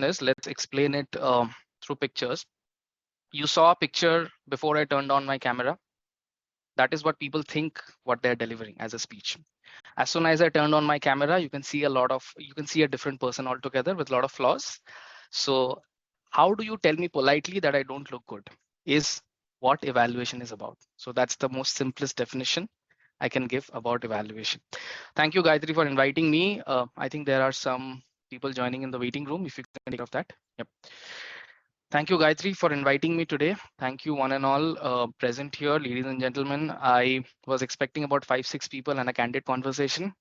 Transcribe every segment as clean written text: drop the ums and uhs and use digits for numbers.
evaluation is, let's explain it through pictures. You saw a picture before I turned on my camera. That is what people think what they're delivering as a speech. As soon as I turned on my camera, you can see a different person altogether with a lot of flaws. So how do you tell me politely that I don't look good is what evaluation is about. So that's the most simplest definition I can give about evaluation. Thank you, Gayatri, for inviting me. I think there are some people joining in the waiting room. If you can take of that. Yep. Thank you, Gayatri, for inviting me today. Thank you, one and all present here, ladies and gentlemen. I was expecting about 5-6 people and a candid conversation.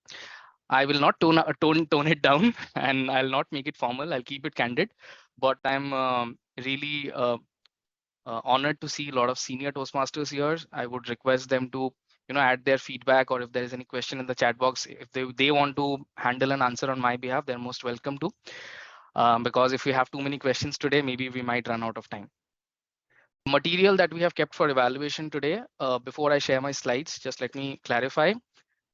I will not tone it down, and I'll not make it formal. I'll keep it candid. But I'm really honored to see a lot of senior Toastmasters here. I would request them to add their feedback, or if there is any question in the chat box, if they want to handle an answer on my behalf, they're most welcome to. Because if we have too many questions today, maybe we might run out of time. Material that we have kept for evaluation today, before I share my slides, just let me clarify.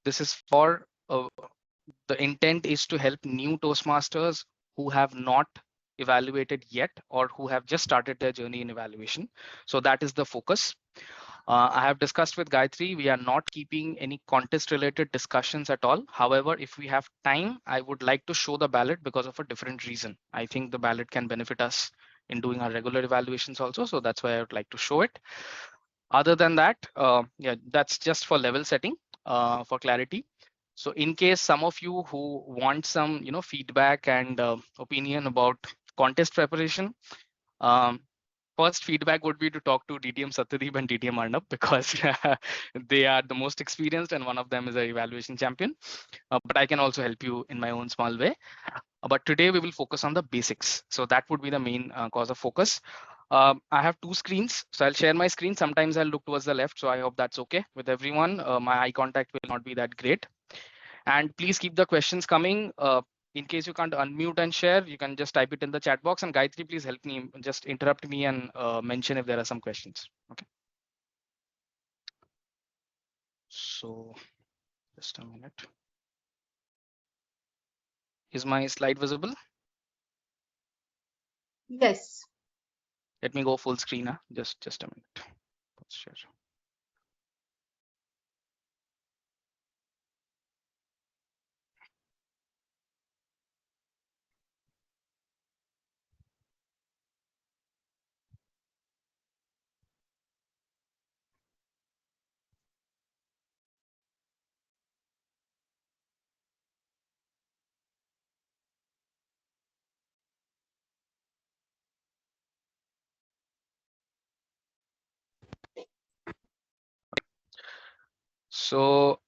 This is for the intent is to help new Toastmasters who have not evaluated yet or who have just started their journey in evaluation. So that is the focus. I have discussed with Gayatri, we are not keeping any contest related discussions at all. However, if we have time, I would like to show the ballot because of a different reason. I think the ballot can benefit us in doing our regular evaluations also. So that's why I would like to show it. Other than that, yeah, that's just for level setting, for clarity. So in case some of you who want some, feedback and opinion about contest preparation, first feedback would be to talk to DTM Satyadeep and DTM Arnab, because they are the most experienced and one of them is an evaluation champion. But I can also help you in my own small way. But today we will focus on the basics. So that would be the main cause of focus. I have two screens, so I'll share my screen. Sometimes I'll look towards the left, so I hope that's okay with everyone. My eye contact will not be that great. And please keep the questions coming. In case you can't unmute and share, you can just type it in the chat box. And Gayatri, please help me, just interrupt me and mention if there are some questions. Okay. So just a minute. Is my slide visible? Yes. Let me go full screen. Just a minute. Let's share. So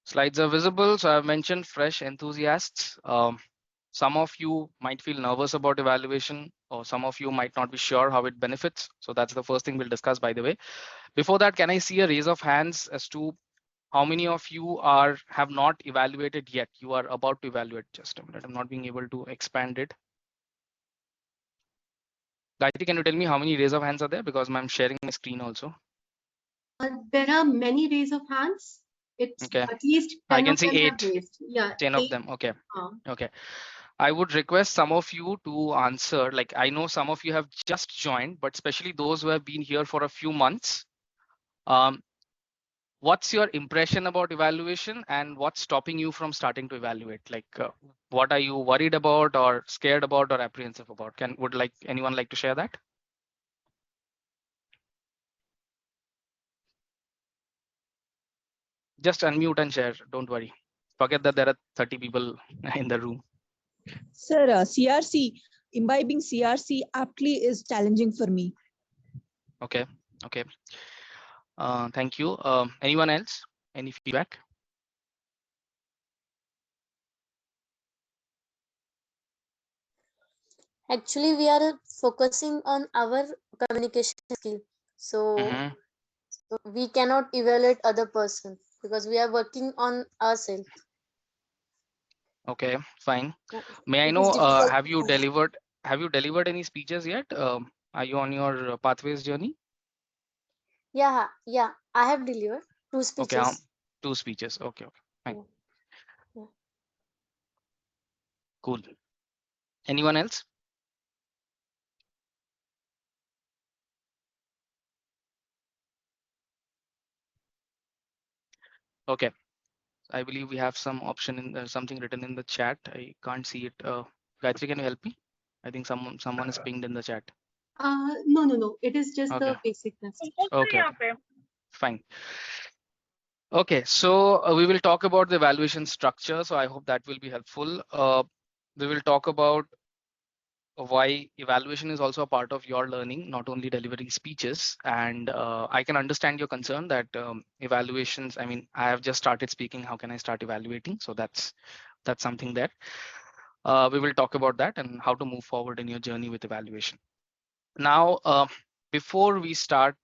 slides are visible. So I've mentioned fresh enthusiasts. Some of you might feel nervous about evaluation, or some of you might not be sure how it benefits. So that's the first thing we'll discuss, by the way. Before that, can I see a raise of hands as to how many of you have not evaluated yet? You are about to evaluate. Just a minute. I'm not being able to expand it. Gayatri, can you tell me how many raise of hands are there? Because I'm sharing my screen also. There are many raise of hands. It's okay. At least 10 I can of see them 8. have raised. Yeah, 10 8. of them. Okay. Okay. I would request some of you to answer. Like, I know some of you have just joined, but especially those who have been here for a few months. What's your impression about evaluation, and what's stopping you from starting to evaluate? Like, what are you worried about or scared about or apprehensive about? Would anyone like to share that? Just unmute and share. Don't worry. Forget that there are 30 people in the room. Sir, CRC, imbibing CRC aptly is challenging for me. Okay. Okay. Thank you. Anyone else? Any feedback? Actually, we are focusing on our communication skill. So, so we cannot evaluate other person because we are working on ourselves. Okay, fine. May I know, have you delivered any speeches yet? Are you on your pathways journey? Yeah, I have delivered 2 speeches. Okay, 2 speeches. Okay, fine. Yeah. Cool. Anyone else? Okay. I believe we have some option in something written in the chat. I can't see it. Gayatri, can you help me? I think someone is pinged in the chat. No. It is just Okay. the basic message. Okay. Fine. Okay, so we will talk about the evaluation structure. So I hope that will be helpful. We will talk about why evaluation is also a part of your learning, not only delivering speeches. And I can understand your concern that evaluations, I mean, I have just started speaking. How can I start evaluating? So that's something there. We will talk about that and how to move forward in your journey with evaluation. Now, before we start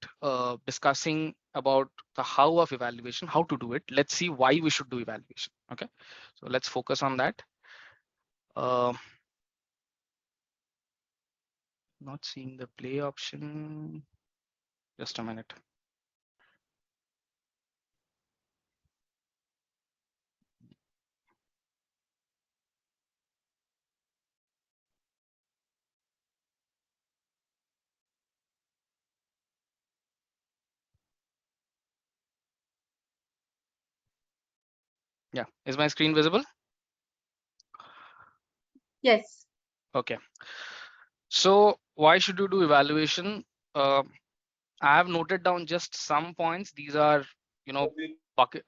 discussing about the how of evaluation, how to do it, let's see why we should do evaluation. Okay, so let's focus on that. Not seeing the play option. Just a minute. Yeah, is my screen visible? Yes. Okay. So why should you do evaluation? I have noted down just some points. These are,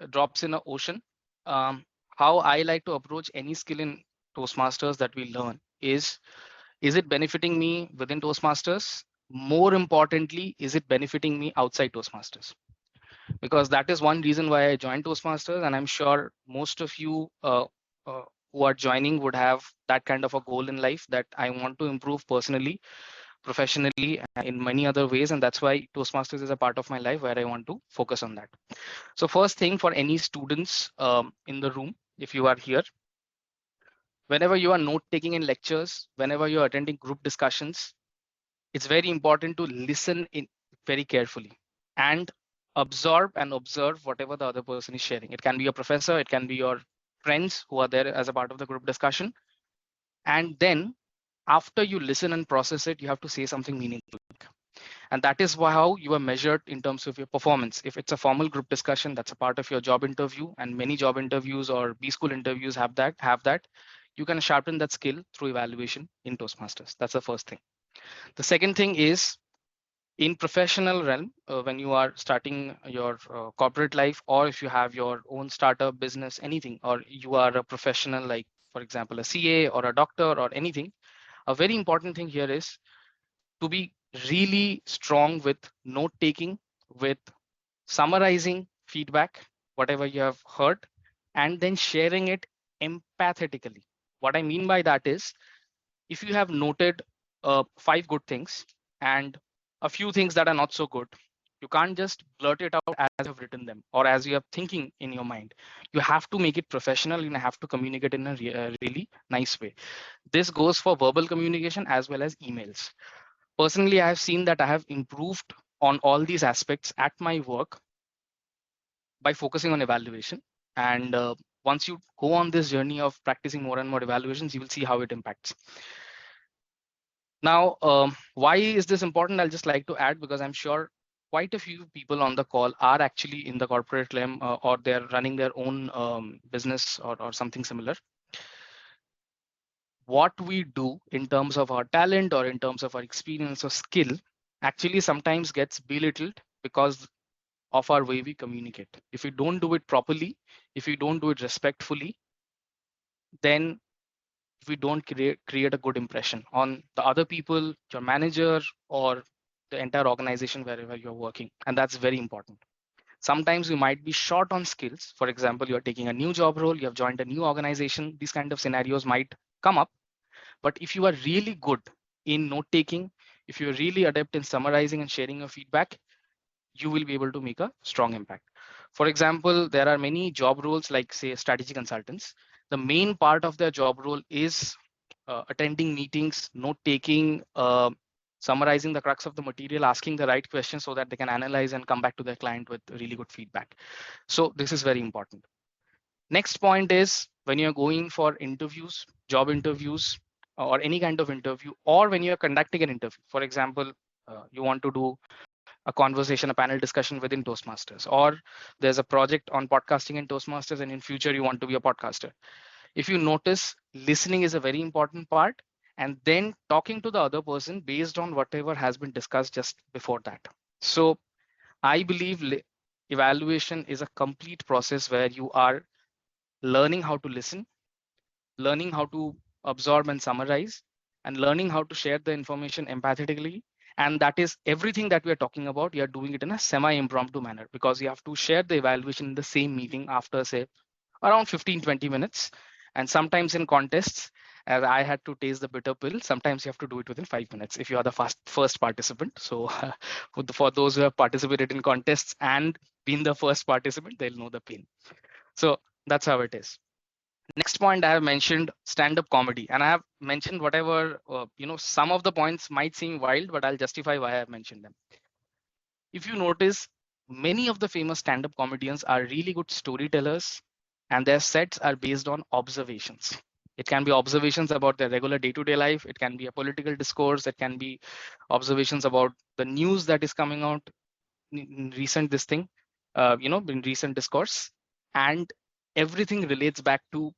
drops in an ocean. How I like to approach any skill in Toastmasters that we learn is it benefiting me within Toastmasters? More importantly, is it benefiting me outside Toastmasters? Because that is one reason why I joined Toastmasters, and I'm sure most of you who are joining would have that kind of a goal in life, that I want to improve personally, professionally, and in many other ways, and that's why Toastmasters is a part of my life where I want to focus on that. So first thing, for any students in the room, if you are here, whenever you are note taking in lectures, whenever you're attending group discussions, it's very important to listen in very carefully and absorb and observe whatever the other person is sharing. It can be your professor, it can be your friends who are there as a part of the group discussion. And then after you listen and process it, you have to say something meaningful. And that is how you are measured in terms of your performance. If it's a formal group discussion, that's a part of your job interview, and many job interviews or B school interviews have that. You can sharpen that skill through evaluation in Toastmasters. That's the first thing. The second thing is, in professional realm, when you are starting your corporate life, or if you have your own startup business, anything, or you are a professional, like for example a CA or a doctor or anything, a very important thing here is to be really strong with note taking, with summarizing feedback, whatever you have heard, and then sharing it empathetically. What I mean by that is, if you have noted 5 good things and a few things that are not so good, you can't just blurt it out as you've written them or as you are thinking in your mind. You have to make it professional and have to communicate in a really nice way. This goes for verbal communication as well as emails. Personally, I have seen that I have improved on all these aspects at my work by focusing on evaluation. And once you go on this journey of practicing more and more evaluations, you will see how it impacts. Now, why is this important? I'll just like to add, because I'm sure quite a few people on the call are actually in the corporate realm, or they're running their own business or something similar. What we do in terms of our talent or in terms of our experience or skill actually sometimes gets belittled because of our way we communicate. If we don't do it properly, if we don't do it respectfully, then we don't create a good impression on the other people, your manager, or the entire organization wherever you're working. And that's very important. Sometimes you might be short on skills. For example, you're taking a new job role, you have joined a new organization. These kind of scenarios might come up. But if you are really good in note taking, if you're really adept in summarizing and sharing your feedback, you will be able to make a strong impact. For example, there are many job roles like, say, strategy consultants. The main part of their job role is attending meetings, note taking, summarizing the crux of the material, asking the right questions so that they can analyze and come back to their client with really good feedback. So this is very important. Next point is, when you're going for interviews, job interviews, or any kind of interview, or when you're conducting an interview. For example, you want to do a conversation, a panel discussion within Toastmasters, or there's a project on podcasting in Toastmasters, and in future you want to be a podcaster. If you notice, listening is a very important part, and then talking to the other person based on whatever has been discussed just before that. So I believe evaluation is a complete process where you are learning how to listen, learning how to absorb and summarize, and learning how to share the information empathetically. And that is everything that we are talking about. You are doing it in a semi-impromptu manner, because you have to share the evaluation in the same meeting after, say, around 15-20 minutes. And sometimes in contests, as I had to taste the bitter pill, sometimes you have to do it within 5 minutes if you are the first participant. So for those who have participated in contests and been the first participant, they'll know the pain. So that's how it is. Next point, I have mentioned stand-up comedy, and I have mentioned whatever, some of the points might seem wild, but I'll justify why I have mentioned them. If you notice, many of the famous stand-up comedians are really good storytellers, and their sets are based on observations. It can be observations about their regular day-to-day life. It can be a political discourse. It can be observations about the news that is coming out in recent in recent discourse, and everything relates back to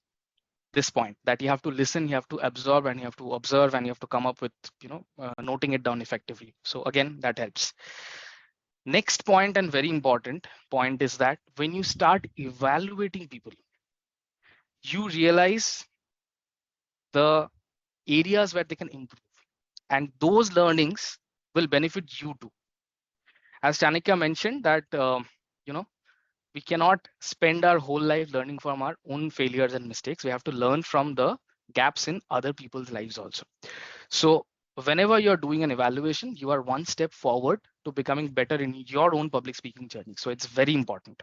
this point, that you have to listen, you have to absorb, and you have to observe, and you have to come up with noting it down effectively. So again, that helps. Next point, and very important point, is that when you start evaluating people, you realize the areas where they can improve, and those learnings will benefit you too. As Chanakya mentioned, that we cannot spend our whole life learning from our own failures and mistakes. We have to learn from the gaps in other people's lives also. So whenever you're doing an evaluation, you are one step forward to becoming better in your own public speaking journey. So it's very important.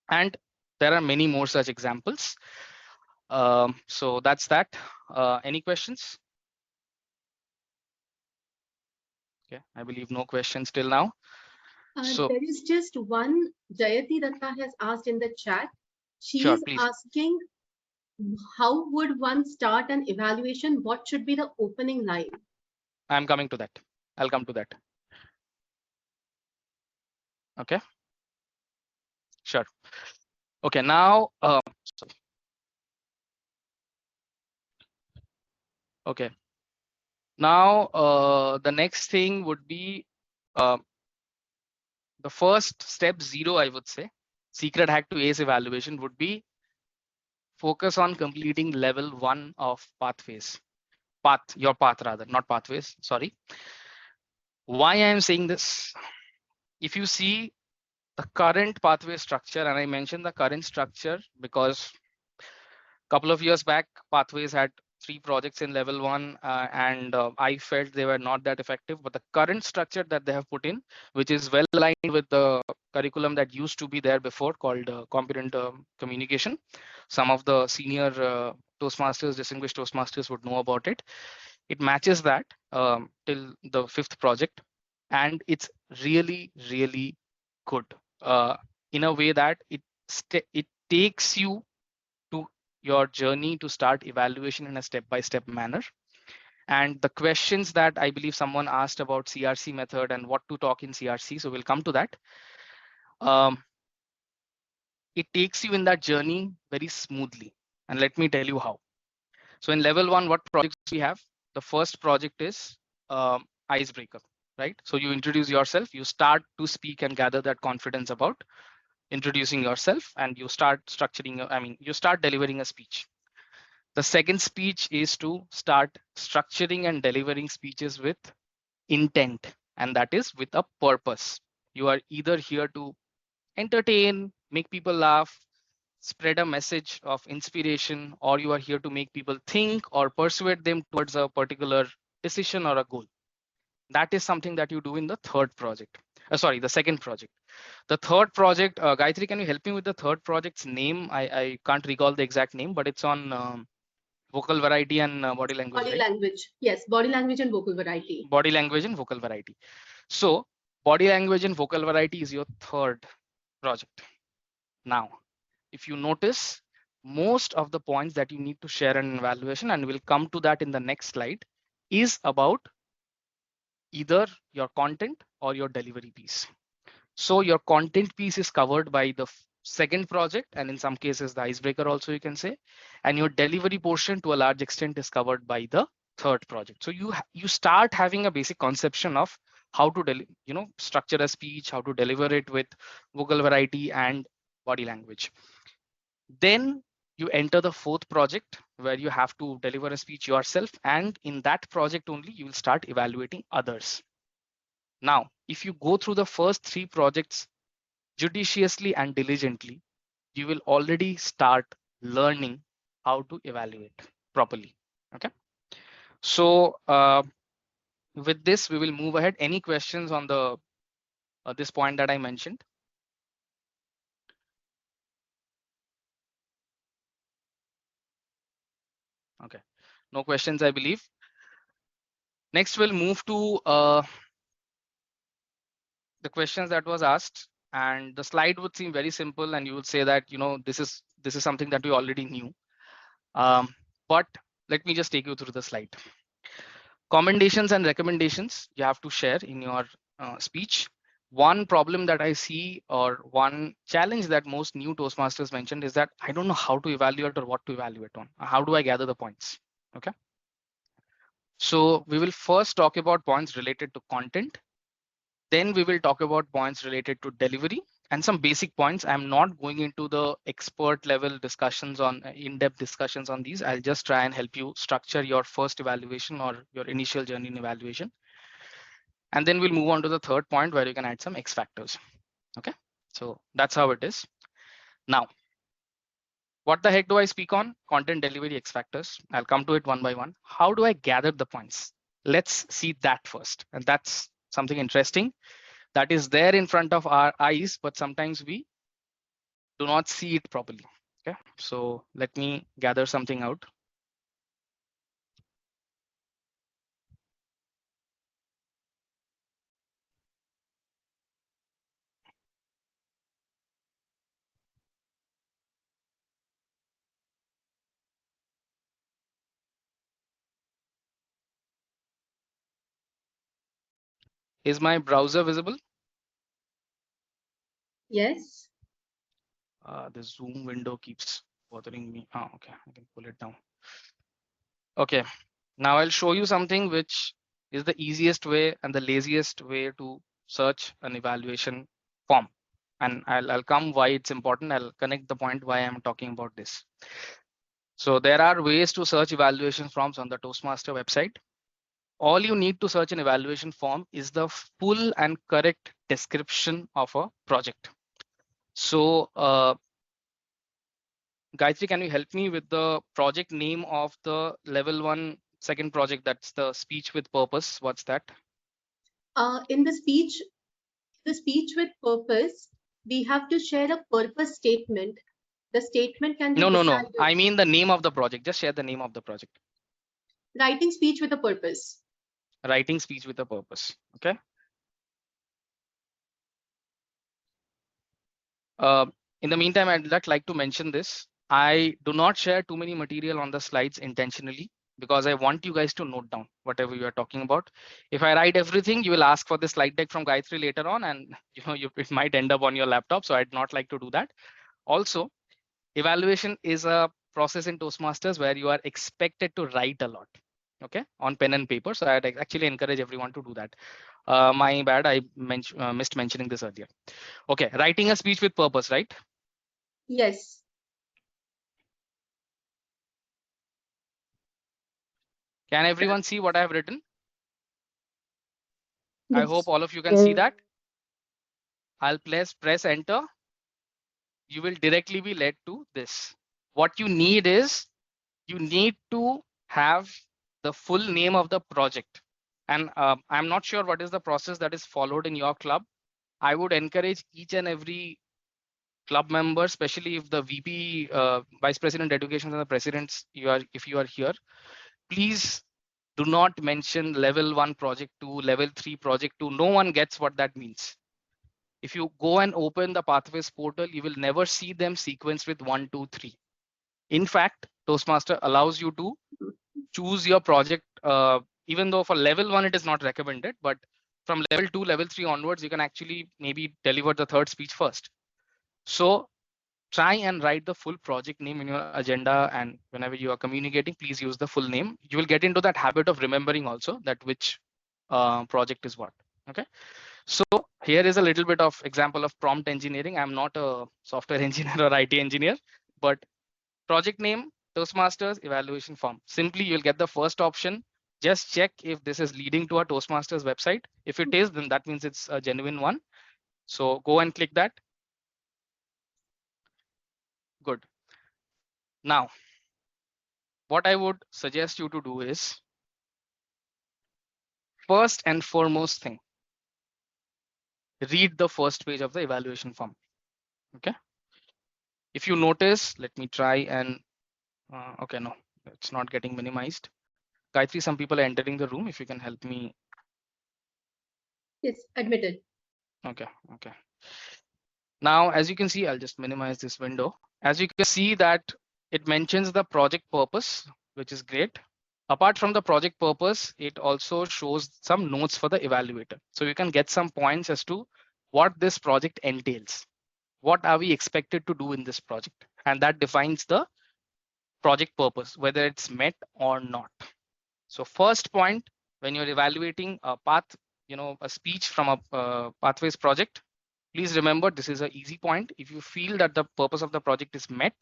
And there are many more such examples. So that's that. Any questions? Okay, I believe no questions till now. So There is just one. Jayati Datta has asked in the chat. She sure, is please. asking, how would one start an evaluation? What should be the opening line? I'm coming to that. I'll come to that. Okay. Sure. Okay, now, okay. Now, the next thing would be the first step 0, I would say. Secret hack to ACE evaluation would be focus on completing level 1 of pathways. Your path rather, not pathways, sorry. Why I am saying this? If you see the current pathway structure, and I mentioned the current structure because a couple of years back, pathways had 3 projects in level 1, and I felt they were not that effective. But the current structure that they have put in, which is well aligned with the curriculum that used to be there before, called competent communication. Some of the senior Toastmasters, distinguished Toastmasters would know about it. It matches that till the 5th project, and it's really, really good in a way that it takes you to your journey to start evaluation in a step-by-step manner. And the questions that I believe someone asked about CRC method and what to talk in CRC, so we'll come to that. It takes you in that journey very smoothly, and let me tell you how. So in level 1, what projects we have? The first project is icebreaker, right? So you introduce yourself, you start to speak and gather that confidence about introducing yourself, and you start you start delivering a speech. The second speech is to start structuring and delivering speeches with intent, and that is with a purpose. You are either here to entertain, make people laugh, spread a message of inspiration, or you are here to make people think or persuade them towards a particular decision or a goal. That is something that you do in the the second project. The third project, Gayatri, can you help me with the third project's name? I can't recall the exact name, but it's on vocal variety and body language. Body right? language. Yes, body language and vocal variety. Body language and vocal variety. So body language and vocal variety is your third project. Now, if you notice, most of the points that you need to share in an evaluation, and we'll come to that in the next slide, is about either your content or your delivery piece. So your content piece is covered by the second project, and in some cases the icebreaker also, you can say, and your delivery portion to a large extent is covered by the third project. So you start having a basic conception of how to structure a speech, how to deliver it with vocal variety and body language. Then you enter the fourth project where you have to deliver a speech yourself, and in that project only you will start evaluating others. Now, if you go through the first three projects judiciously and diligently, you will already start learning how to evaluate properly. Okay. So with this, we will move ahead. Any questions on the this point that I mentioned? Okay, no questions, I believe. Next, we'll move to the questions that was asked, and the slide would seem very simple, and you would say that this is something that we already knew. But let me just take you through the slide. Commendations and recommendations you have to share in your speech. One problem that I see, or one challenge that most new Toastmasters mentioned, is that I don't know how to evaluate or what to evaluate on. How do I gather the points? Okay. So we will first talk about points related to content. Then we will talk about points related to delivery and some basic points. I'm not going into the expert level discussions on in-depth discussions on these. I'll just try and help you structure your first evaluation or your initial journey in evaluation. And then we'll move on to the third point where you can add some X factors. Okay, so that's how it is. Now, what the heck do I speak on? Content delivery X factors. I'll come to it one by one. How do I gather the points? Let's see that first. And that's something interesting that is there in front of our eyes, but sometimes we do not see it properly. Okay, so let me gather something out. Is my browser visible? Yes. The Zoom window keeps bothering me. Oh, okay, I can pull it down. Okay, now I'll show you something which is the easiest way and the laziest way to search an evaluation form. And I'll come why it's important. I'll connect the point why I'm talking about this. So there are ways to search evaluation forms on the Toastmaster website. All you need to search an evaluation form is the full and correct description of a project. So Gayatri, can you help me with the project name of the level 1 second project? That's the speech with purpose. What's that? In the speech with purpose, we have to share a purpose statement. The statement can be No. decided. I mean the name of the project. Just share the name of the project. Writing speech with a purpose. Writing speech with a purpose. Okay. In the meantime, I'd like to mention this. I do not share too many material on the slides intentionally because I want you guys to note down whatever you are talking about. If I write everything, you will ask for the slide deck from Gayatri later on, and it might end up on your laptop. So I'd not like to do that. Also, evaluation is a process in Toastmasters where you are expected to write a lot, okay, on pen and paper. So I'd actually encourage everyone to do that. My bad, I missed mentioning this earlier. Okay, writing a speech with purpose, right? Yes. Can everyone see what I have written? I Yes. hope all of you can see that. I'll press enter. You will directly be led to this. What you need is, you need to have the full name of the project. And I'm not sure what is the process that is followed in your club. I would encourage each and every club member, especially if the VP, Vice President Education and the presidents, if you are here, please do not mention level 1 project 2, level 3 project 2. No one gets what that means. If you go and open the pathways portal, you will never see them sequenced with 1, 2, 3. In fact, Toastmaster allows you to choose your project, even though for level 1 it is not recommended, but from level 2, level 3 onwards, you can actually maybe deliver the third speech first. So try and write the full project name in your agenda, and whenever you are communicating, please use the full name. You will get into that habit of remembering also that which project is what. Okay, so here is a little bit of example of prompt engineering. I'm not a software engineer or IT engineer, but project name, Toastmasters evaluation form. Simply, you'll get the first option. Just check if this is leading to a Toastmasters website. If it is, then that means it's a genuine one. So go and click that. Good. Now, what I would suggest you to do is, first and foremost thing, read the first page of the evaluation form. Okay. If you notice, let me try and, okay, no, it's not getting minimized. Gayatri, some people are entering the room. If you can help me. Yes, admitted. Okay, okay. Now, as you can see, I'll just minimize this window. As you can see that it mentions the project purpose, which is great. Apart from the project purpose, it also shows some notes for the evaluator. So you can get some points as to what this project entails. What are we expected to do in this project? And that defines the project purpose, whether it's met or not. So first point, when you're evaluating a path, a speech from a pathways project, please remember this is an easy point. If you feel that the purpose of the project is met,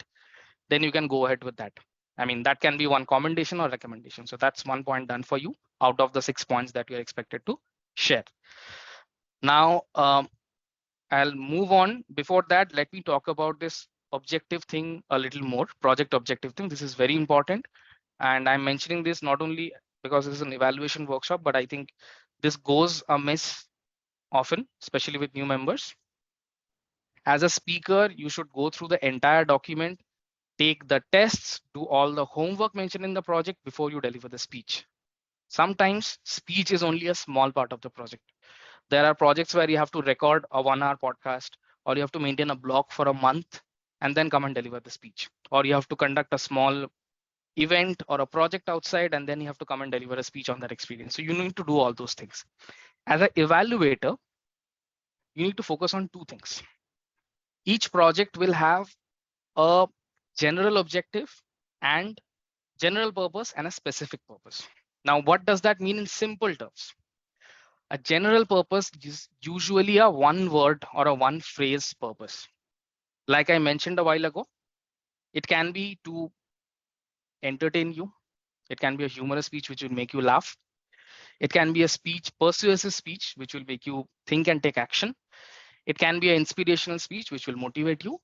then you can go ahead with that. I mean, that can be one commendation or recommendation. So that's one point done for you out of the 6 points that you're expected to share. Now, I'll move on. Before that, let me talk about this objective thing a little more, project objective thing. This is very important. And I'm mentioning this not only because this is an evaluation workshop, but I think this goes amiss often, especially with new members. As a speaker, you should go through the entire document, take the tests, do all the homework mentioned in the project before you deliver the speech. Sometimes speech is only a small part of the project. There are projects where you have to record a 1-hour podcast, or you have to maintain a blog for a month and then come and deliver the speech, or you have to conduct a small event or a project outside and then you have to come and deliver a speech on that experience. So you need to do all those things. As an evaluator, you need to focus on 2 things. Each project will have a general objective and general purpose and a specific purpose. Now, what does that mean in simple terms? A general purpose is usually a 1-word or a 1-phrase purpose. Like I mentioned a while ago, it can be to entertain you. It can be a humorous speech which will make you laugh. It can be a speech, persuasive speech, which will make you think and take action. It can be an inspirational speech which will motivate you.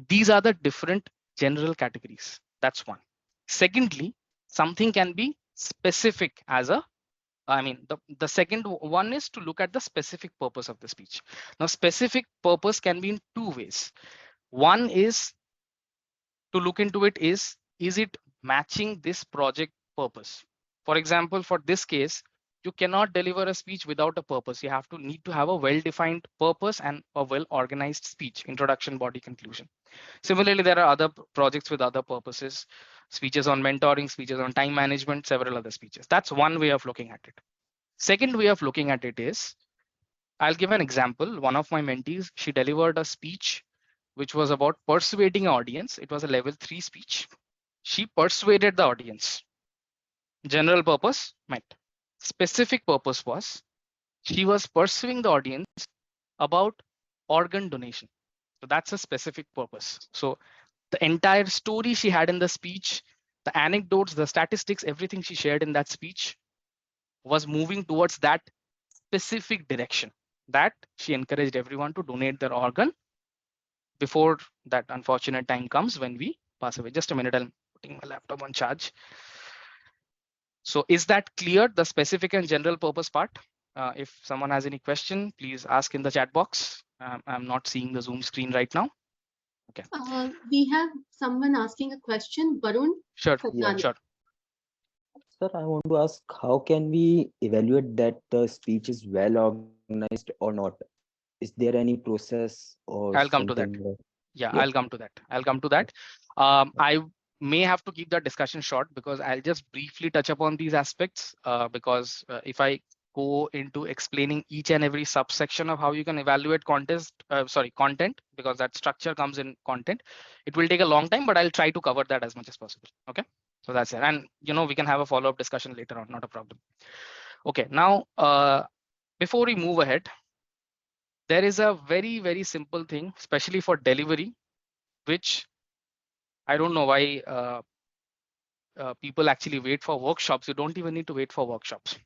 These are the different general categories. That's one. Secondly, something can be specific as a, the second one is to look at the specific purpose of the speech. Now, specific purpose can be in 2 ways. One is to look into it is it matching this project purpose? For example, for this case, you cannot deliver a speech without a purpose. You have to need to have a well-defined purpose and a well-organized speech, introduction, body, conclusion. Similarly, there are other projects with other purposes, speeches on mentoring, speeches on time management, several other speeches. That's one way of looking at it. Second way of looking at it is, I'll give an example. One of my mentees, she delivered a speech which was about persuading an audience. It was a level 3 speech. She persuaded the audience. General purpose met. Specific purpose was she was pursuing the audience about organ donation. So that's a specific purpose. So the entire story she had in the speech, the anecdotes, the statistics, everything she shared in that speech was moving towards that specific direction, that she encouraged everyone to donate their organ before that unfortunate time comes when we pass away. Just a minute, I'm putting my laptop on charge. So is that clear, the specific and general purpose part? If someone has any question, please ask in the chat box. I'm not seeing the Zoom screen right now. Okay. We have someone asking a question, Varun. Sure, Khatani. sure. Sir, I want to ask, how can we evaluate that the speech is well organized or not? Is there any process or I'll come to that. something? Yeah, Yeah. I'll come to that. I'll come to that. may have to keep that discussion short because I'll just briefly touch upon these aspects because if I go into explaining each and every subsection of how you can evaluate content, because that structure comes in content, it will take a long time, but I'll try to cover that as much as possible. Okay, so that's it. And we can have a follow-up discussion later on, not a problem. Okay, now before we move ahead, there is a very, very simple thing, especially for delivery, which I don't know why people actually wait for workshops. You don't even need to wait for workshops.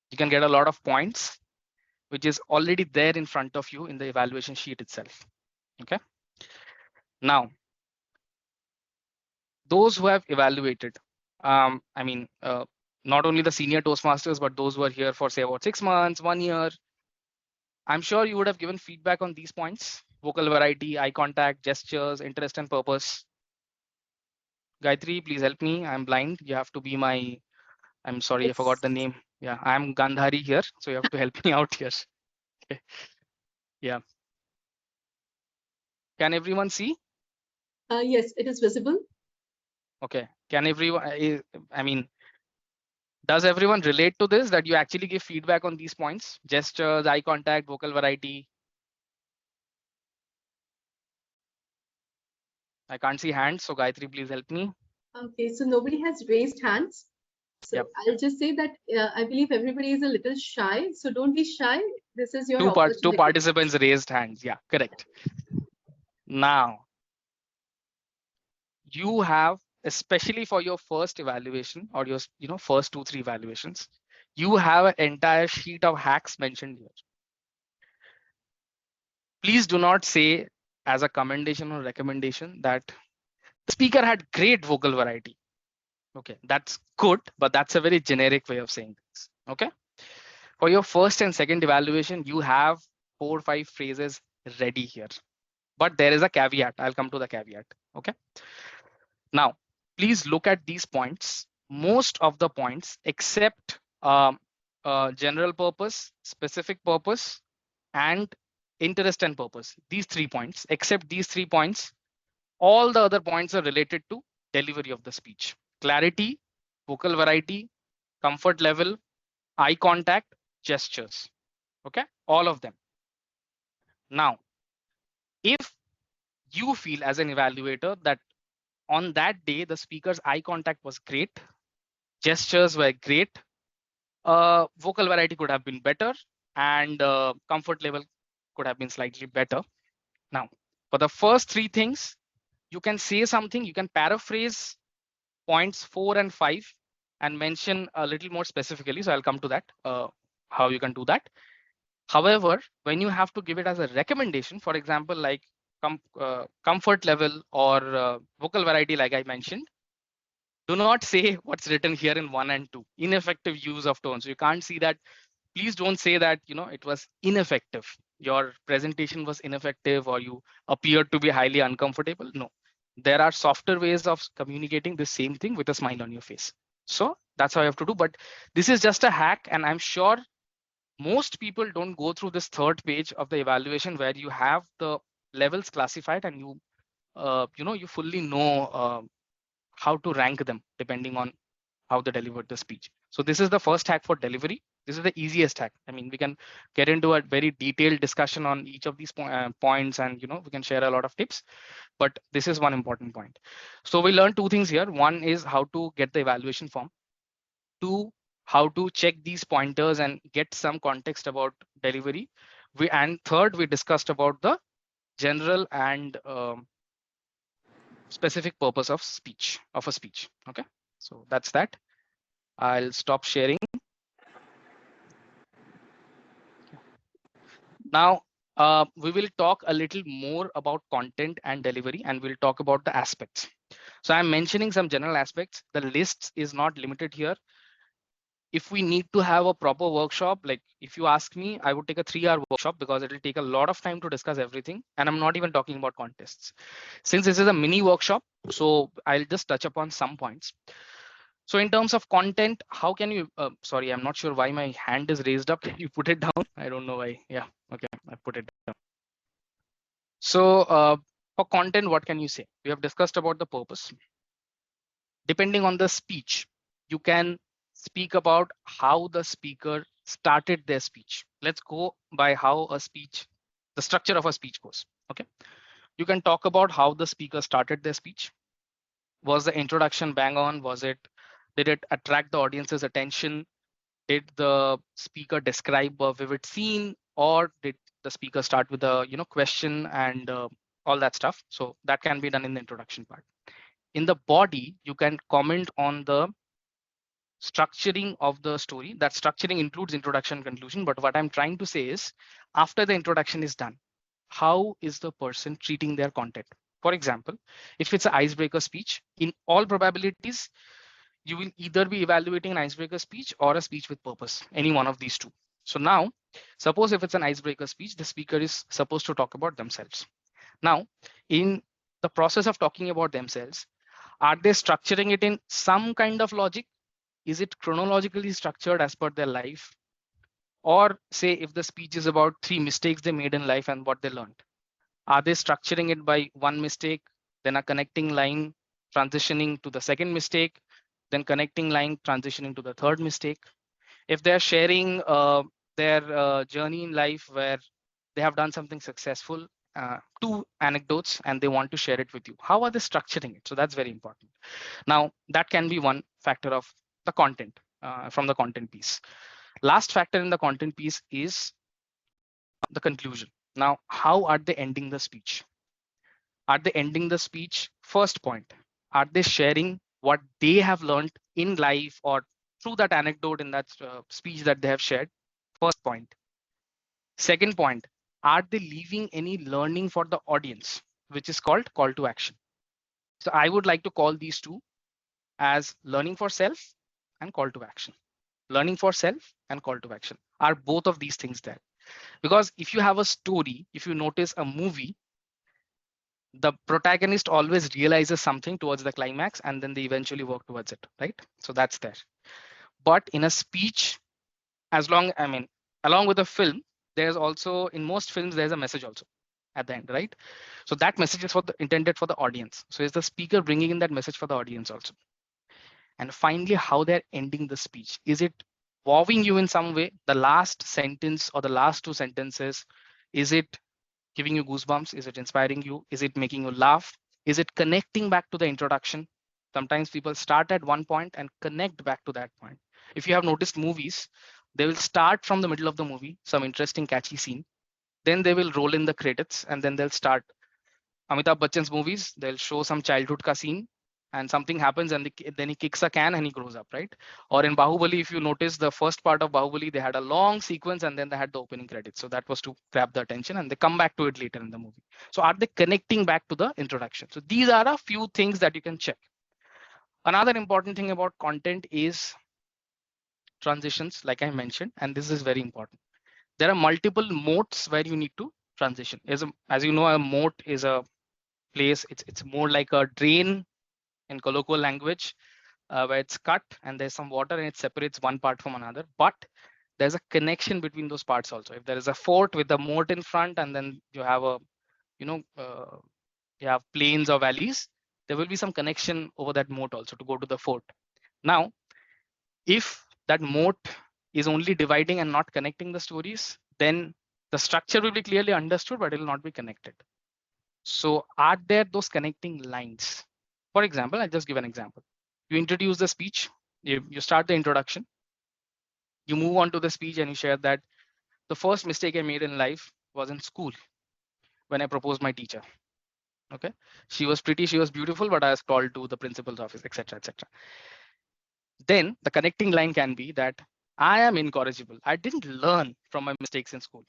You can get a lot of points, which is already there in front of you in the evaluation sheet itself. Okay. Now, those who have evaluated, not only the senior Toastmasters, but those who are here for say about 6 months, 1 year, I'm sure you would have given feedback on these points: vocal variety, eye contact, gestures, interest and purpose. Gayatri, please help me. I'm blind. You have to be my, I'm sorry, I forgot the name. Yeah, I'm Gandhari here, so you have to help me out here. Okay. Yeah. Can everyone see? Yes, it is visible. Okay. Can everyone, does everyone relate to this, that you actually give feedback on these points? Gestures, eye contact, vocal variety. I can't see hands, so Gayatri, please help me. Okay, so nobody has raised hands. So Yep. I'll just say that I believe everybody is a little shy. So don't be shy. This is your Two opportunity. participants raised hands. Yeah, correct. Now, you have, especially for your first evaluation or your first 2-3 evaluations, you have an entire sheet of hacks mentioned here. Please do not say as a commendation or recommendation that the speaker had great vocal variety. Okay, that's good, but that's a very generic way of saying this. Okay, for your first and second evaluation, you have 4 or 5 phrases ready here, but there is a caveat. I'll come to the caveat. Okay, now please look at these points. Most of the points except general purpose, specific purpose, and interest and purpose, these 3 points, except these 3 points, all the other points are related to delivery of the speech: clarity, vocal variety, comfort level, eye contact, gestures. Okay, all of them. Now, if you feel as an evaluator that on that day the speaker's eye contact was great, gestures were great, vocal variety could have been better, and comfort level could have been slightly better. Now, for the first 3 things, you can say something, you can paraphrase points 4 and 5 and mention a little more specifically. So I'll come to that, how you can do that. However, when you have to give it as a recommendation, for example, like comfort level or vocal variety, like I mentioned, do not say what's written here in 1 and 2, ineffective use of tones. You can't see that. Please don't say that, it was ineffective. Your presentation was ineffective or you appeared to be highly uncomfortable. No, there are softer ways of communicating the same thing with a smile on your face. So that's how you have to do. But this is just a hack, and I'm sure most people don't go through this 3rd page of the evaluation where you have the levels classified and you you fully know how to rank them depending on how they delivered the speech. So this is the first hack for delivery. This is the easiest hack. I mean, we can get into a very detailed discussion on each of these points, and we can share a lot of tips, but this is one important point. So we learned 2 things here. One is how to get the evaluation form. 2, how to check these pointers and get some context about delivery. And 3rd, we discussed about the general and specific purpose of a speech. Okay, so that's that. I'll stop sharing. Now, we will talk a little more about content and delivery, and we'll talk about the aspects. So I'm mentioning some general aspects. The list is not limited here. If we need to have a proper workshop, like if you ask me, I would take a 3-hour workshop because it will take a lot of time to discuss everything. And I'm not even talking about contests. Since this is a mini workshop, so I'll just touch upon some points. So in terms of content, how can you, sorry, I'm not sure why my hand is raised up. Can you put it down? I don't know why. Yeah, okay, I put it down. So for content, what can you say? We have discussed about the purpose. Depending on the speech, you can speak about how the speaker started their speech. Let's go by how a speech, the structure of a speech goes. Okay. You can talk about how the speaker started their speech. Was the introduction bang on? Did it attract the audience's attention? Did the speaker describe a vivid scene, or did the speaker start with a question and all that stuff? So that can be done in the introduction part. In the body, you can comment on the structuring of the story. That structuring includes introduction, conclusion. But what I'm trying to say is, after the introduction is done, how is the person treating their content? For example, if it's an icebreaker speech, in all probabilities, you will either be evaluating an icebreaker speech or a speech with purpose, any one of these two. So now, suppose if it's an icebreaker speech, the speaker is supposed to talk about themselves. Now, in the process of talking about themselves, are they structuring it in some kind of logic? Is it chronologically structured as per their life? Or say if the speech is about 3 mistakes they made in life and what they learned, are they structuring it by one mistake, then a connecting line transitioning to the second mistake, then connecting line transitioning to the third mistake? If they're sharing their journey in life where they have done something successful, 2 anecdotes, and they want to share it with you, how are they structuring it? So that's very important. Now, that can be one factor of the content from the content piece. Last factor in the content piece is the conclusion. Now, how are they ending the speech? Are they ending the speech? First point, are they sharing what they have learned in life or through that anecdote in that speech that they have shared? First point. Second point, are they leaving any learning for the audience, which is called call to action? So I would like to call these two as learning for self and call to action. Learning for self and call to action. Are both of these things there? Because if you have a story, if you notice a movie, the protagonist always realizes something towards the climax and then they eventually work towards it, right? So that's there. But in a speech, along with the film, there's also, in most films, there's a message also at the end, right? So that message is intended for the audience. So is the speaker bringing in that message for the audience also? And finally, how they're ending the speech. Is it wowing you in some way? The last sentence or the last 2 sentences, is it giving you goosebumps? Is it inspiring you? Is it making you laugh? Is it connecting back to the introduction? Sometimes people start at one point and connect back to that point. If you have noticed movies, they will start from the middle of the movie, some interesting catchy scene. Then they will roll in the credits and then they'll start. Amitabh Bachchan's movies, they'll show some childhood ka scene and something happens and then he kicks a can and he grows up, right? Or in Bahubali, if you notice the first part of Bahubali, they had a long sequence and then they had the opening credits. So that was to grab the attention and they come back to it later in the movie. So are they connecting back to the introduction? So these are a few things that you can check. Another important thing about content is transitions, like I mentioned, and this is very important. There are multiple modes where you need to transition. As you know, a moat is a place, it's more like a drain in colloquial language, where it's cut and there's some water and it separates one part from another, but there's a connection between those parts also. If there is a fort with a moat in front and then you have a you have plains or valleys, there will be some connection over that moat also to go to the fort. Now, if that moat is only dividing and not connecting the stories, then the structure will be clearly understood, but it will not be connected. So are there those connecting lines? For example, I'll just give an example. You introduce the speech, you start the introduction, you move on to the speech and you share that the first mistake I made in life was in school when I proposed my teacher. Okay, she was pretty, she was beautiful, but I was called to the principal's office, etc., etc. Then the connecting line can be that I am incorrigible. I didn't learn from my mistakes in school.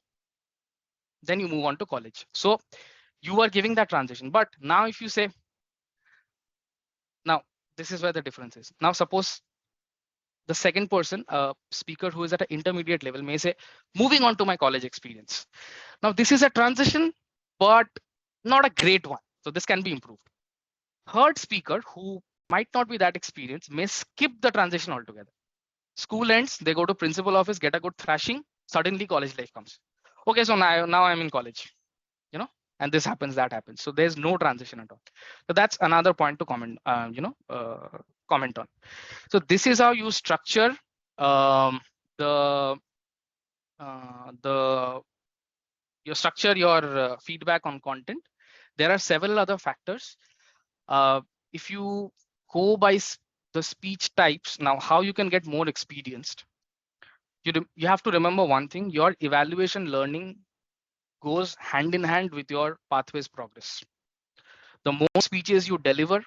Then you move on to college. So you are giving that transition. But now if you say, now this is where the difference is. Now suppose the second person, a speaker who is at an intermediate level, may say, moving on to my college experience. Now this is a transition, but not a great one. So this can be improved. Third speaker who might not be that experienced may skip the transition altogether. School ends, they go to principal office, get a good thrashing, suddenly college life comes. Okay, so now I'm in college, and this happens, that happens. So there's no transition at all. So that's another point to comment, comment on. So this is how you structure the you structure your feedback on content. There are several other factors. If you go by the speech types, now how you can get more experienced, you have to remember one thing: your evaluation learning goes hand in hand with your pathways progress. The more speeches you deliver,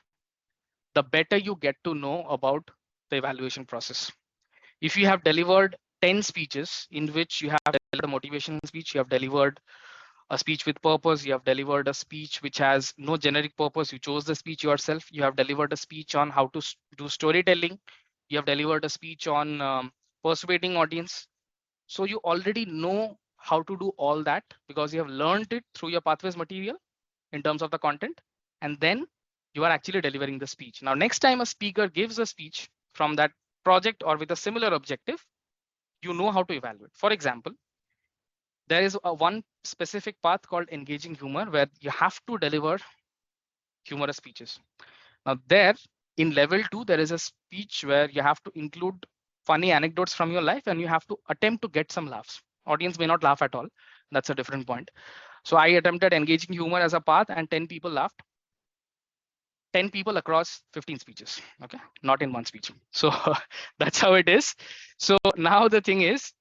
the better you get to know about the evaluation process. If you have delivered 10 speeches in which you have delivered a motivational speech, you have delivered a speech with purpose, you have delivered a speech which has no generic purpose, you chose the speech yourself, you have delivered a speech on how to do storytelling, you have delivered a speech on persuading audience. So you already know how to do all that because you have learned it through your pathways material in terms of the content, and then you are actually delivering the speech. Now, next time a speaker gives a speech from that project or with a similar objective, you know how to evaluate. For example, there is one specific path called engaging humor where you have to deliver humorous speeches. Now there, in level 2, there is a speech where you have to include funny anecdotes from your life and you have to attempt to get some laughs. Audience may not laugh at all. That's a different point. So I attempted engaging humor as a path and 10 people laughed. 10 people across 15 speeches, okay, not in one speech. So that's how it is. So now the thing is,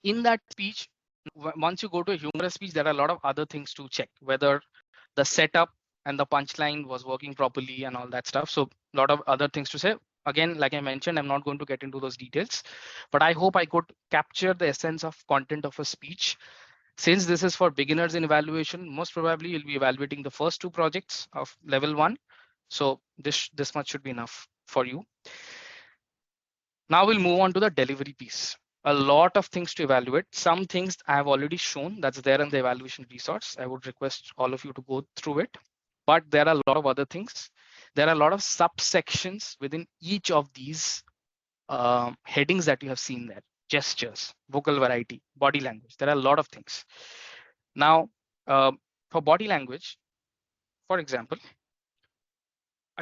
in that speech, once you go to a humorous speech, there are a lot of other things to check, whether the setup and the punchline was working properly and all that stuff. So a lot of other things to say. Again, like I mentioned, I'm not going to get into those details, but I hope I could capture the essence of content of a speech. Since this is for beginners in evaluation, most probably you'll be evaluating the first 2 projects of level 1. So this much should be enough for you. Now we'll move on to the delivery piece. A lot of things to evaluate. Some things I have already shown that's there in the evaluation resource. I would request all of you to go through it, but there are a lot of other things. There are a lot of subsections within each of these headings that you have seen there: gestures, vocal variety, body language. There are a lot of things. Now, for body language, for example,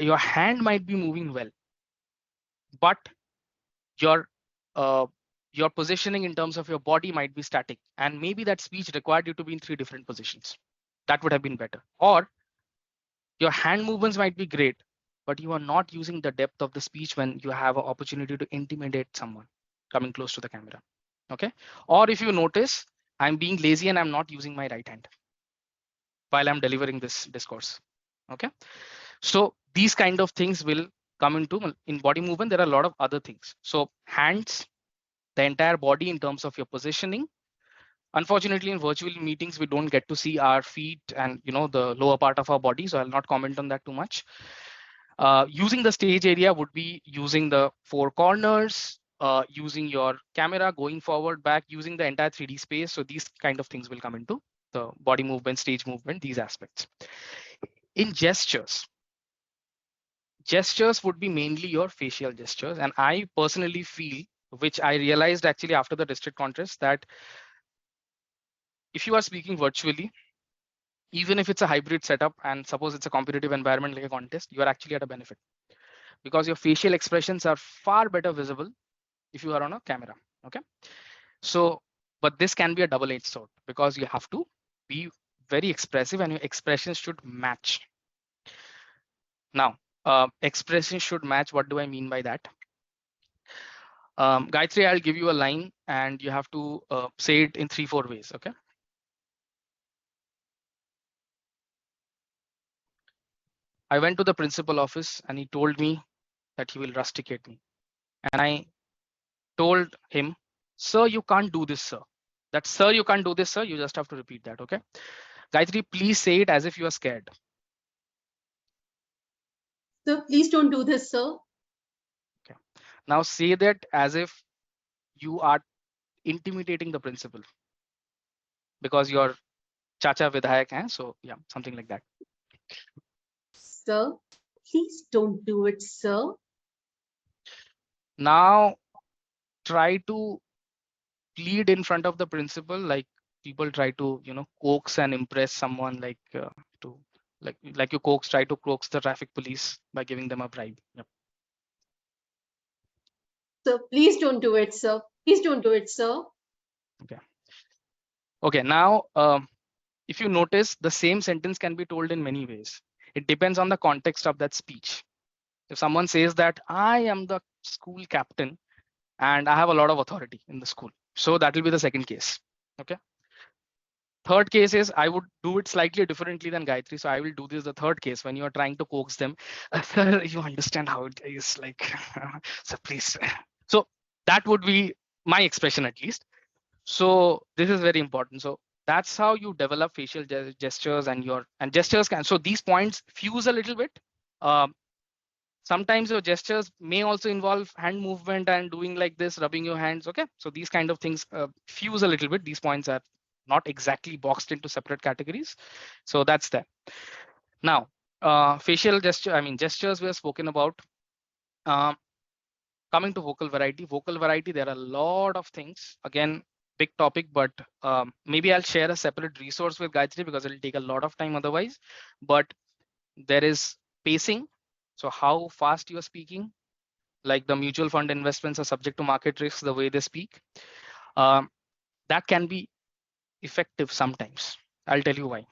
your hand might be moving well, but your your positioning in terms of your body might be static, and maybe that speech required you to be in 3 different positions. That would have been better. Or your hand movements might be great, but you are not using the depth of the speech when you have an opportunity to intimidate someone coming close to the camera. Okay. Or if you notice, I'm being lazy and I'm not using my right hand while I'm delivering this discourse. Okay. So these kind of things will come into in body movement. There are a lot of other things. So hands, the entire body in terms of your positioning. Unfortunately, in virtual meetings, we don't get to see our feet and the lower part of our body. So I'll not comment on that too much. Using the stage area would be using the 4 corners, using your camera, going forward, back, using the entire 3D space. So these kind of things will come into the body movement, stage movement, these aspects. In gestures would be mainly your facial gestures. And I personally feel, which I realized actually after the district contest, that if you are speaking virtually, even if it's a hybrid setup and suppose it's a competitive environment like a contest, you are actually at a benefit because your facial expressions are far better visible if you are on a camera. Okay. So, but this can be a double-edged sword because you have to be very expressive and your expressions should match. Now, expressions should match. What do I mean by that? Gayatri, I'll give you a line and you have to say it in 3-4 ways. Okay. I went to the principal office and he told me that he will rusticate me. And I told him, sir, you can't do this, sir. That, sir, you can't do this, sir. You just have to repeat that. Okay. Gayatri, please say it as if you are scared. Sir, please don't do this, sir. Okay. Now say that as if you are intimidating the principal because you're chacha vidhayak hai. So yeah, something like that. Sir, please don't do it, sir. Now try to plead in front of the principal like people try to, coax and impress someone, like to like you try to coax the traffic police by giving them a bribe. Yep. So please don't do it, sir. Please don't do it, sir. Okay, now if you notice, the same sentence can be told in many ways. It depends on the context of that speech. If someone says that I am the school captain and I have a lot of authority in the school, so that will be the second case. Okay. Third case is I would do it slightly differently than Gayatri. So I will do this the third case when you are trying to coax them. Sir, you understand how it is like, so please. So that would be my expression at least. So this is very important. So that's how you develop facial gestures and gestures can. So these points fuse a little bit. Sometimes your gestures may also involve hand movement and doing like this, rubbing your hands. Okay, so these kind of things fuse a little bit. These points are not exactly boxed into separate categories. So that's that. Now, facial gesture, gestures we have spoken about. Coming to vocal variety, there are a lot of things. Again, big topic, but maybe I'll share a separate resource with Gayatri because it'll take a lot of time otherwise. But there is pacing. So how fast you're speaking, like the mutual fund investments are subject to market risks, the way they speak. That can be effective sometimes. I'll tell you why.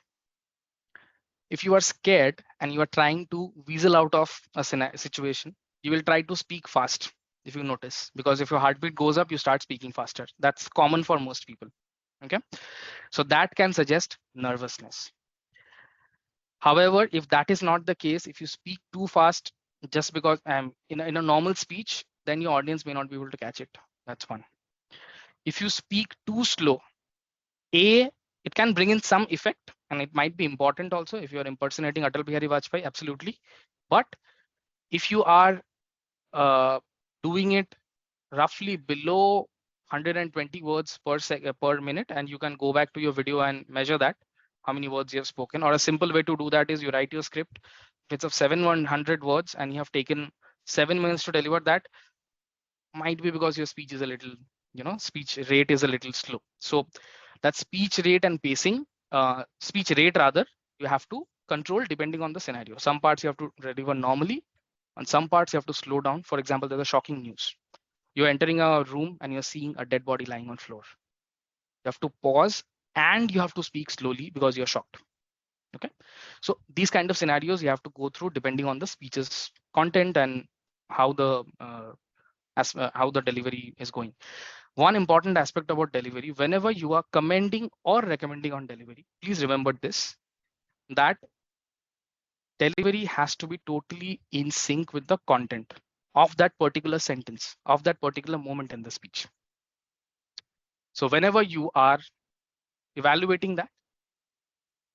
If you are scared and you are trying to weasel out of a situation, you will try to speak fast, if you notice, because if your heartbeat goes up, you start speaking faster. That's common for most people. Okay, so that can suggest nervousness. However, if that is not the case, if you speak too fast just because in a normal speech, then your audience may not be able to catch it. That's one. If you speak too slow, it can bring in some effect, and it might be important also if you're impersonating Atal Bihari Vajpayee, absolutely. But if you are doing it roughly below 120 words per minute, and you can go back to your video and measure that, how many words you have spoken. Or a simple way to do that is you write your script. If it's of 700 words and you have taken 7 minutes to deliver that, might be because your speech is a little, speech rate is a little slow. So that speech rate and pacing, speech rate rather, you have to control depending on the scenario. Some parts you have to deliver normally, and some parts you have to slow down. For example, there's a shocking news. You're entering a room and you're seeing a dead body lying on floor. You have to pause and you have to speak slowly because you're shocked. Okay, so these kind of scenarios you have to go through depending on the speech's content and how the how the delivery is going. One important aspect about delivery, whenever you are commending or recommending on delivery, please remember this, that delivery has to be totally in sync with the content of that particular sentence, of that particular moment in the speech. So whenever you are evaluating that,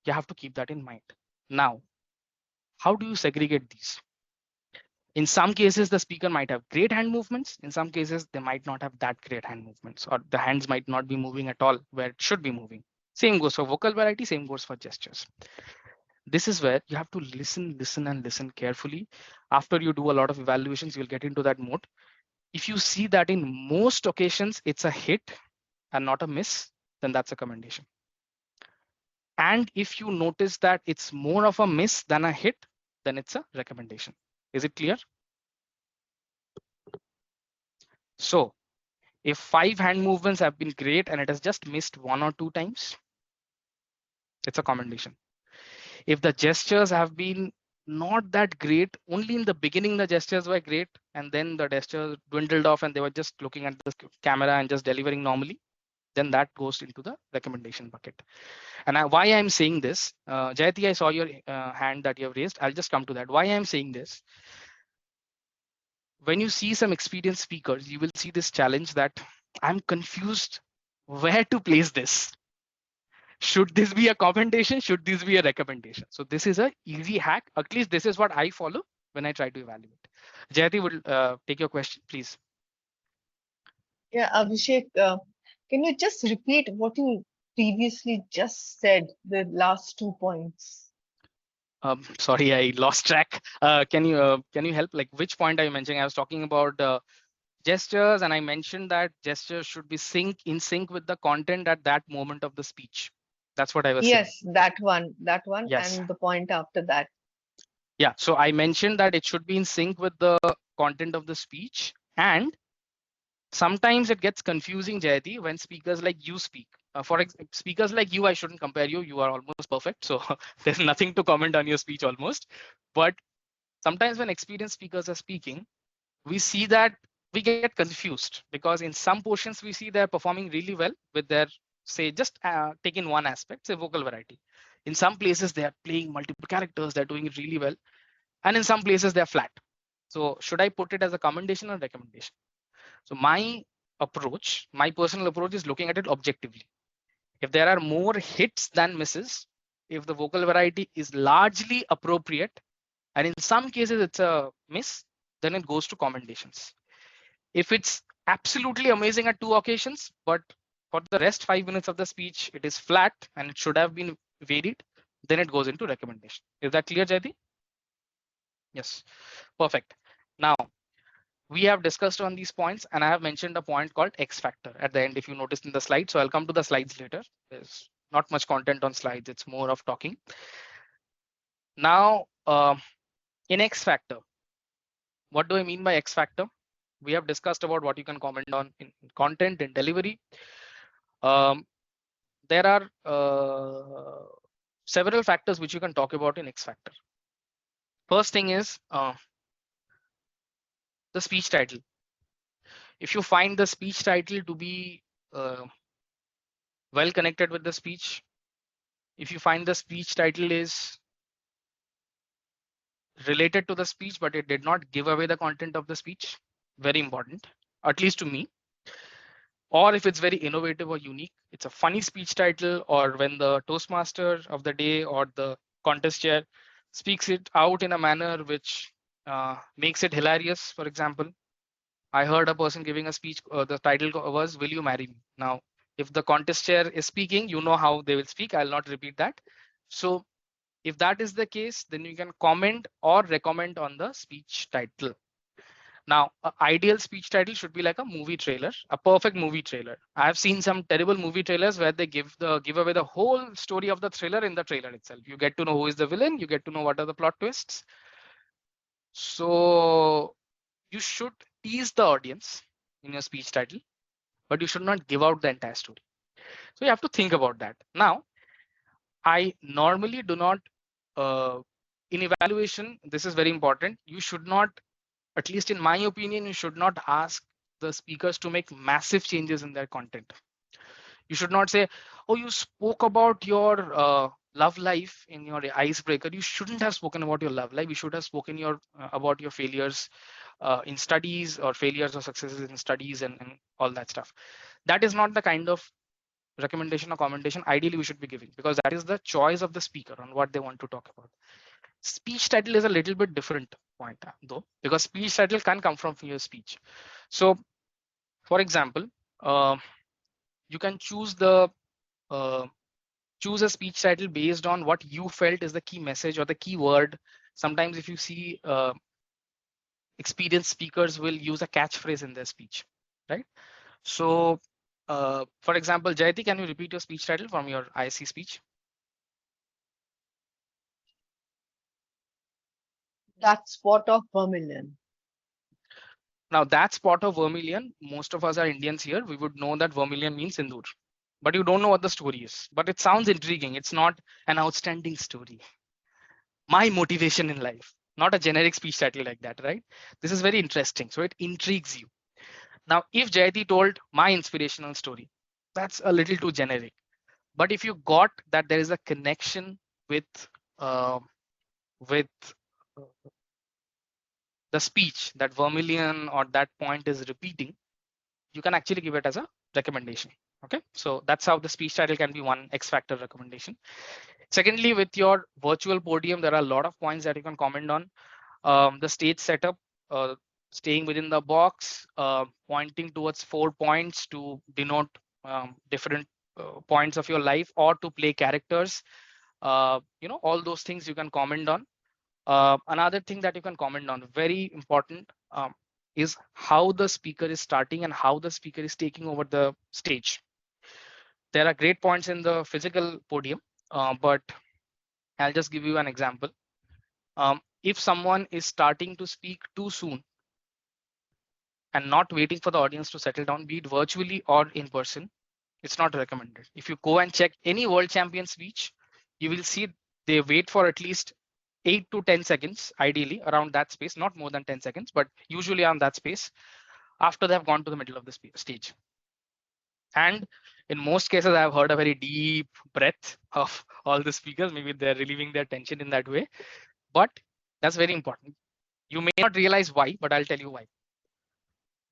you have to keep that in mind. Now, how do you segregate these? In some cases, the speaker might have great hand movements. In some cases, they might not have that great hand movements, or the hands might not be moving at all where it should be moving. Same goes for vocal variety, same goes for gestures. This is where you have to listen carefully. After you do a lot of evaluations, you'll get into that mode. If you see that in most occasions, it's a hit and not a miss, then that's a commendation. And if you notice that it's more of a miss than a hit, then it's a recommendation. Is it clear? So if 5 hand movements have been great and it has just missed 1 or 2 times, it's a commendation. If the gestures have been not that great, only in the beginning the gestures were great and then the gestures dwindled off and they were just looking at the camera and just delivering normally, then that goes into the recommendation bucket. And why I'm saying this, Jayati, I saw your hand that you have raised. I'll just come to that. Why I'm saying this, when you see some experienced speakers, you will see this challenge that I'm confused where to place this. Should this be a commendation? Should this be a recommendation? So this is a easy hack. At least this is what I follow when I try to evaluate. Jayati will take your question, please. Yeah, Abhishek, can you just repeat what you previously just said, the last 2 points? Sorry, I lost track. Can you help? Like which point are you mentioning? I was talking about gestures, and I mentioned that gestures should be in sync with the content at that moment of the speech. That's what I was saying. Yes, that one, Yes. and the point after that. Yeah. So I mentioned that it should be in sync with the content of the speech. And sometimes it gets confusing, Jayati, when speakers like you speak. Speakers like you, I shouldn't compare you. You are almost perfect. So there's nothing to comment on your speech almost. But sometimes when experienced speakers are speaking, we see that we get confused because in some portions we see they're performing really well with their, say, just take in one aspect, say vocal variety. In some places they are playing multiple characters, they're doing it really well. And in some places they're flat. So should I put it as a commendation or recommendation? So my approach, my personal approach is looking at it objectively. If there are more hits than misses, if the vocal variety is largely appropriate, and in some cases it's a miss, then it goes to commendations. If it's absolutely amazing at two occasions, but for the rest 5 minutes of the speech, it is flat and it should have been varied, then it goes into recommendation. Is that clear, Jayati? Yes, perfect. Now, we have discussed on these points and I have mentioned a point called X factor at the end, if you noticed in the slide. So I'll come to the slides later. There's not much content on slides. It's more of talking. Now, in X factor, what do I mean by X factor? We have discussed about what you can comment on in content and delivery. There are several factors which you can talk about in X factor. First thing is the speech title. If you find the speech title to be well connected with the speech, if you find the speech title is related to the speech, but it did not give away the content of the speech, very important, at least to me. Or if it's very innovative or unique, it's a funny speech title, or when the Toastmaster of the day or the contest chair speaks it out in a manner which makes it hilarious. For example, I heard a person giving a speech, the title was, "Will you marry me?" Now, if the contest chair is speaking, you know how they will speak. I'll not repeat that. So if that is the case, then you can comment or recommend on the speech title. Now, an ideal speech title should be like a movie trailer, a perfect movie trailer. I've seen some terrible movie trailers where they give away the whole story of the thriller in the trailer itself. You get to know who is the villain, you get to know what are the plot twists. So you should tease the audience in your speech title, but you should not give out the entire story. So you have to think about that. Now, I normally do not, in evaluation, this is very important. You should not, at least in my opinion, you should not ask the speakers to make massive changes in their content. You should not say, "Oh, you spoke about your love life in your icebreaker." You shouldn't have spoken about your love life. You should have spoken about your failures in studies, or failures or successes in studies, and all that stuff. That is not the kind of recommendation or commendation ideally we should be giving, because that is the choice of the speaker on what they want to talk about. Speech title is a little bit different point though, because speech title can come from your speech. So for example, you can choose a speech title based on what you felt is the key message or the key word. Sometimes if you see experienced speakers will use a catchphrase in their speech, right? So for example, Jayati, can you repeat your speech title from your ISC speech? That spot of vermilion. Now that spot of vermilion, most of us are Indians here, we would know that vermilion means sindoor, but you don't know what the story is. But it sounds intriguing. It's not an outstanding story. My motivation in life, not a generic speech title like that, right? This is very interesting. So it intrigues you. Now, if Jayati told my inspirational story, that's a little too generic. But if you got that there is a connection with uh, with the speech that vermilion or that point is repeating, you can actually give it as a recommendation. Okay, so that's how the speech title can be one X factor recommendation. Secondly, with your virtual podium, there are a lot of points that you can comment on. The stage setup, staying within the box, pointing towards 4 points to denote different points of your life, or to play characters. All those things you can comment on. Another thing that you can comment on, very important, is how the speaker is starting and how the speaker is taking over the stage. There are great points in the physical podium, but I'll just give you an example. If someone is starting to speak too soon and not waiting for the audience to settle down, be it virtually or in person, it's not recommended. If you go and check any world champion speech, you will see they wait for at least 8 to 10 seconds, ideally around that space, not more than 10 seconds, but usually on that space after they have gone to the middle of the stage. And in most cases, I've heard a very deep breath of all the speakers. Maybe they're relieving their tension in that way, but that's very important. You may not realize why, but I'll tell you why.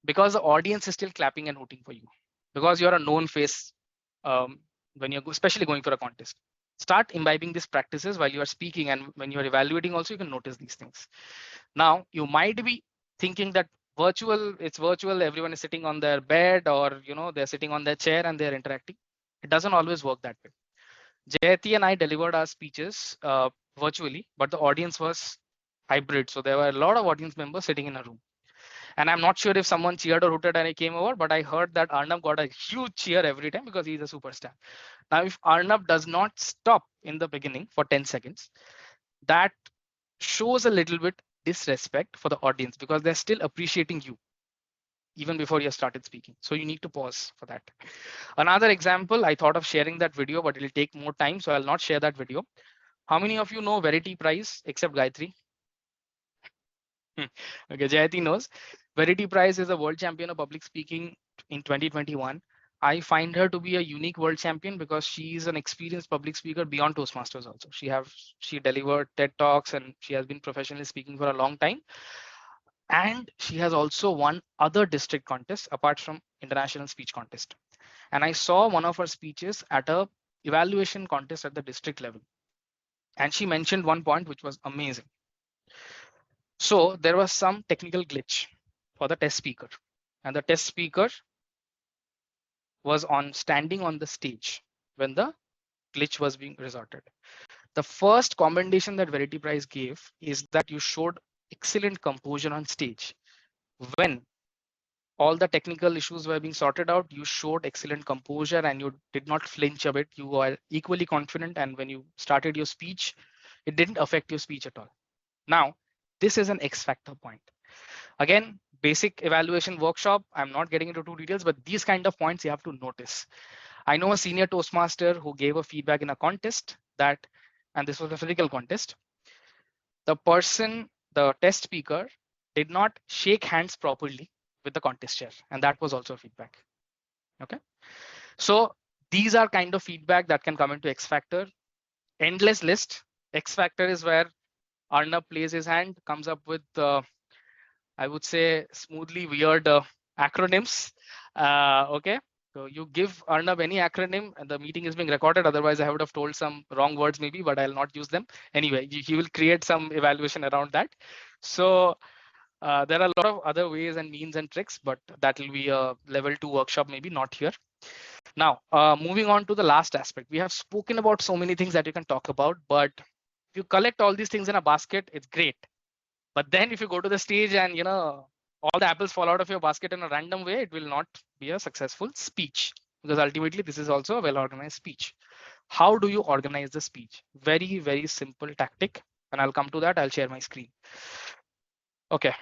Because the audience is still clapping and hooting for you, because you're a known face when you're especially going for a contest. Start imbibing these practices while you are speaking, and when you are evaluating also, you can notice these things. Now, you might be thinking that it's virtual, everyone is sitting on their bed, or they're sitting on their chair and they're interacting. It doesn't always work that way. Jayati and I delivered our speeches virtually, but the audience was hybrid. So there were a lot of audience members sitting in a room. And I'm not sure if someone cheered or hooted and I came over, but I heard that Arnab got a huge cheer every time because he's a superstar. Now, if Arnab does not stop in the beginning for 10 seconds, that shows a little bit disrespect for the audience, because they're still appreciating you even before you started speaking. So you need to pause for that. Another example, I thought of sharing that video, but it'll take more time, so I'll not share that video. How many of you know Verity Prize except Gayatri? Okay, Jayati knows. Verity Prize is a world champion of public speaking in 2021. I find her to be a unique world champion because she is an experienced public speaker beyond Toastmasters also. She delivered TED Talks and she has been professionally speaking for a long time. And she has also won other district contests apart from international speech contest. And I saw one of her speeches at a evaluation contest at the district level. And she mentioned one point which was amazing. So there was some technical glitch for the test speaker, and the test speaker was standing on the stage when the glitch was being resorted. The first commendation that Verity Prize gave is that you showed excellent composure on stage. When all the technical issues were being sorted out, you showed excellent composure and you did not flinch a bit. You were equally confident, and when you started your speech, it didn't affect your speech at all. Now, this is an X factor point. Again, basic evaluation workshop. I'm not getting into too details, but these kind of points you have to notice. I know a senior Toastmaster who gave a feedback in a contest that, and this was a physical contest, the person, the test speaker, did not shake hands properly with the contest chair, and that was also feedback. Okay, so these are kind of feedback that can come into X factor. Endless list. X factor is where Arnab plays his hand, comes up with I would say smoothly weird acronyms. Okay, so you give Arnab any acronym and the meeting is being recorded. Otherwise, I would have told some wrong words maybe, but I'll not use them. Anyway, he will create some evaluation around that. So there are a lot of other ways and means and tricks, but that will be a level 2 workshop, maybe not here. Now, moving on to the last aspect. We have spoken about so many things that you can talk about, but if you collect all these things in a basket, it's great. But then if you go to the stage and all the apples fall out of your basket in a random way, it will not be a successful speech, because ultimately this is also a well-organized speech. How do you organize the speech? Very, very simple tactic. And I'll come to that. I'll share my screen. Okay.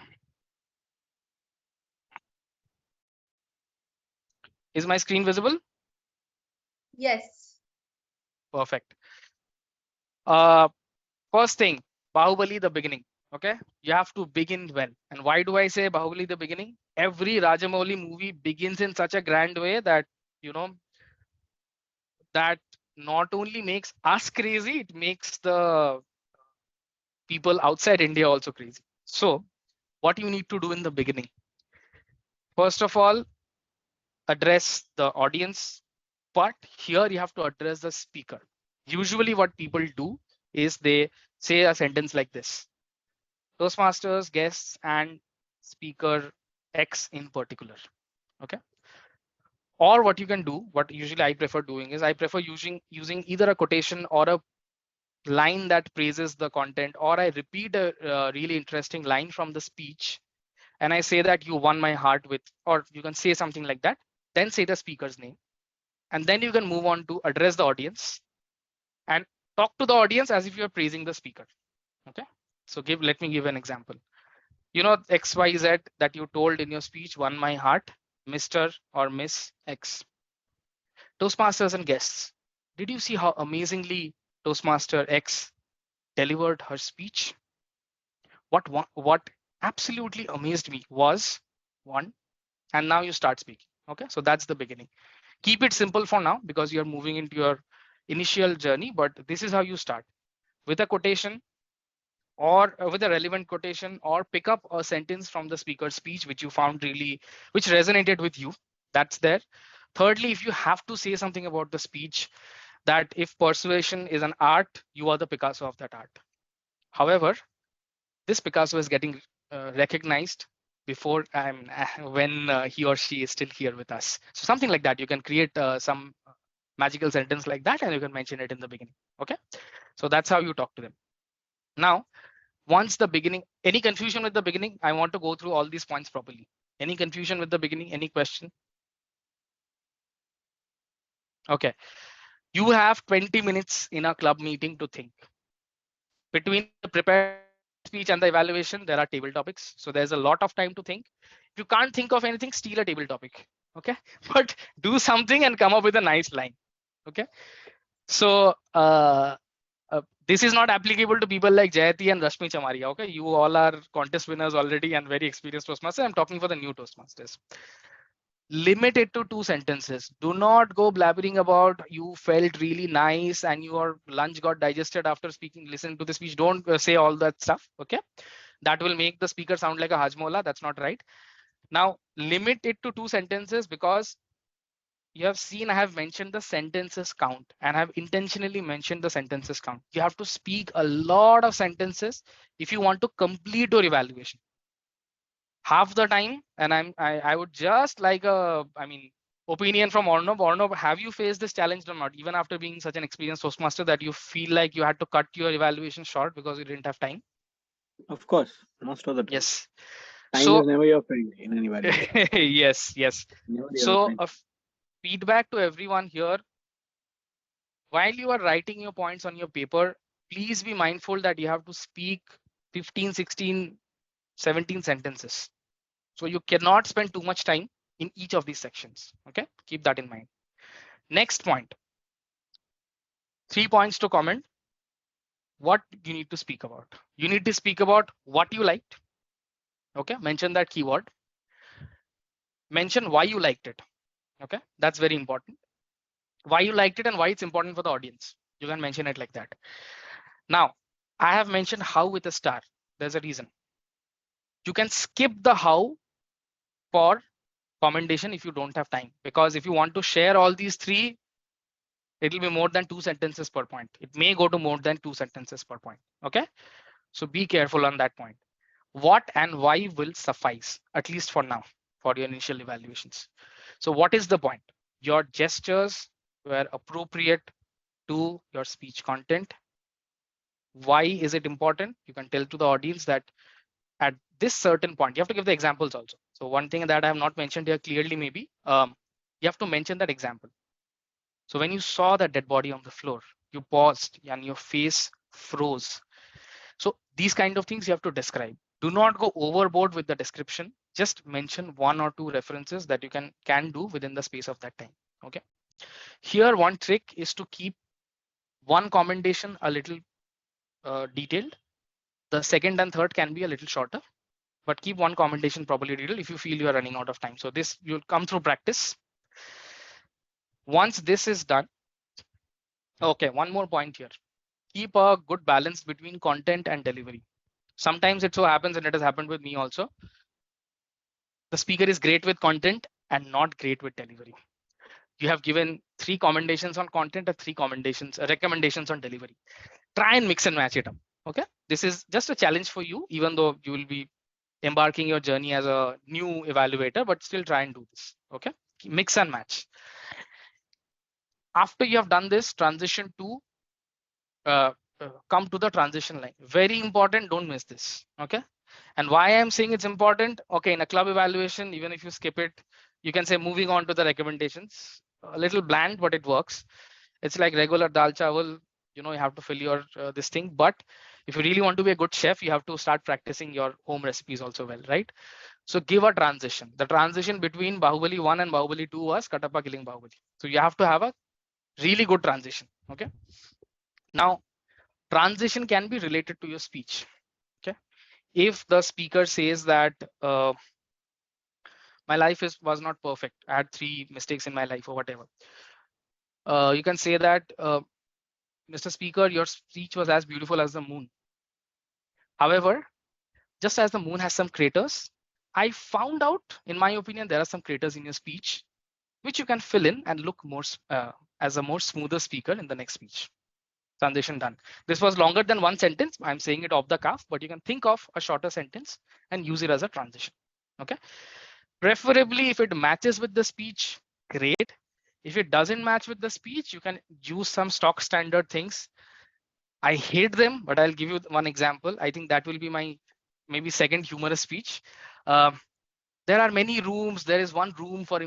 Is my screen visible? Yes. Perfect. First thing, Bahubali, the beginning. Okay, you have to begin well. And why do I say Bahubali, the beginning? Every Rajamouli movie begins in such a grand way that that not only makes us crazy, it makes the people outside India also crazy. So what you need to do in the beginning, first of all, address the audience, but here you have to address the speaker. Usually what people do is they say a sentence like this: Toastmasters, guests, and speaker X in particular. Okay. Or what you can do, what usually I prefer doing is I prefer using either a quotation or a line that praises the content, or I repeat a really interesting line from the speech and I say that you won my heart with, or you can say something like that, then say the speaker's name. And then you can move on to address the audience and talk to the audience as if you're praising the speaker. Okay. So let me give an example. You know, XYZ that you told in your speech won my heart, Mr. or Miss X. Toastmasters and guests, did you see how amazingly Toastmaster X delivered her speech? What absolutely amazed me was one, and now you start speaking. Okay, so that's the beginning. Keep it simple for now because you're moving into your initial journey, but this is how you start with a quotation or with a relevant quotation, or pick up a sentence from the speaker's speech which you found really, which resonated with you. That's there. Thirdly, if you have to say something about the speech, that if persuasion is an art, you are the Picasso of that art. However, this Picasso is getting recognized before when he or she is still here with us. So something like that, you can create some magical sentence like that, and you can mention it in the beginning. Okay, so that's how you talk to them. Now, once the beginning, any confusion with the beginning? I want to go through all these points properly. Any confusion with the beginning? Any question? Okay, you have 20 minutes in a club meeting to think. Between the prepared speech and the evaluation, there are table topics. So there's a lot of time to think. If you can't think of anything, steal a table topic. Okay, but do something and come up with a nice line. Okay, so this is not applicable to people like Jayati and Rashmi Chamaria. Okay, you all are contest winners already and very experienced Toastmasters. I'm talking for the new Toastmasters. Limit it to 2 sentences. Do not go blabbering about you felt really nice and your lunch got digested after speaking, listening to the speech. Don't say all that stuff. Okay, that will make the speaker sound like a hajmola. That's not right. Now limit it to 2 sentences, because you have seen I have mentioned the sentences count, and I've intentionally mentioned the sentences count. You have to speak a lot of sentences if you want to complete your evaluation. Half the time, and I would just like a, opinion from Arnav. Arnav, have you faced this challenge or not? Even after being such an experienced Toastmaster, that you feel like you had to cut your evaluation short because you didn't have time? Of course, most of the time. Yes. Time So is never your friend in an evaluation. yes. Never your So friend. feedback to everyone here: while you are writing your points on your paper, please be mindful that you have to speak 15, 16, 17 sentences. So you cannot spend too much time in each of these sections. Okay, keep that in mind. Next point, 3 points to comment. What you need to speak about. You need to speak about what you liked. Okay, mention that keyword. Mention why you liked it. Okay, that's very important. Why you liked it and why it's important for the audience. You can mention it like that. Now, I have mentioned how with a star. There's a reason. You can skip the how for commendation if you don't have time, because if you want to share all these 3, it will be more than 2 sentences per point. It may go to more than 2 sentences per point. Okay, so be careful on that point. What and why will suffice, at least for now, for your initial evaluations. So what is the point? Your gestures were appropriate to your speech content. Why is it important? You can tell to the audience that at this certain point, you have to give the examples also. So one thing that I have not mentioned here clearly, maybe you have to mention that example. So when you saw that dead body on the floor, you paused and your face froze. So these kind of things you have to describe. Do not go overboard with the description. Just mention 1 or 2 references that you can do within the space of that time. Okay. Here, one trick is to keep one commendation a little detailed. The second and third can be a little shorter, but keep one commendation properly detailed if you feel you are running out of time. So this you'll come through practice. Once this is done, okay, one more point here. Keep a good balance between content and delivery. Sometimes it so happens, and it has happened with me also, the speaker is great with content and not great with delivery. You have given 3 commendations on content and 3 recommendations on delivery. Try and mix and match it up. Okay, this is just a challenge for you, even though you will be embarking your journey as a new evaluator, but still try and do this. Okay, mix and match. After you have done this, transition to come to the transition line. Very important, don't miss this. Okay, And why I'm saying it's important, okay, in a club evaluation, even if you skip it, you can say moving on to the recommendations. A little bland, but it works. It's like regular dal chawal, you have to fill your this thing. But if you really want to be a good chef, you have to start practicing your home recipes also well, right? So give a transition. The transition between Bahubali 1 and Bahubali 2 was Katappa killing Bahubali. So you have to have a really good transition. Okay. Now, transition can be related to your speech. Okay. If the speaker says that my life was not perfect, I had 3 mistakes in my life or whatever, you can say that, Mr. Speaker, your speech was as beautiful as the moon. However, just as the moon has some craters, I found out, in my opinion, there are some craters in your speech, which you can fill in and look more as a more smoother speaker in the next speech. Transition done. This was longer than 1 sentence. I'm saying it off the cuff, but you can think of a shorter sentence and use it as a transition. Okay. Preferably, if it matches with the speech, great. If it doesn't match with the speech, you can use some stock standard things. I hate them, but I'll give you one example. I think that will be my maybe second humorous speech. Um, there are many rooms. There is one room for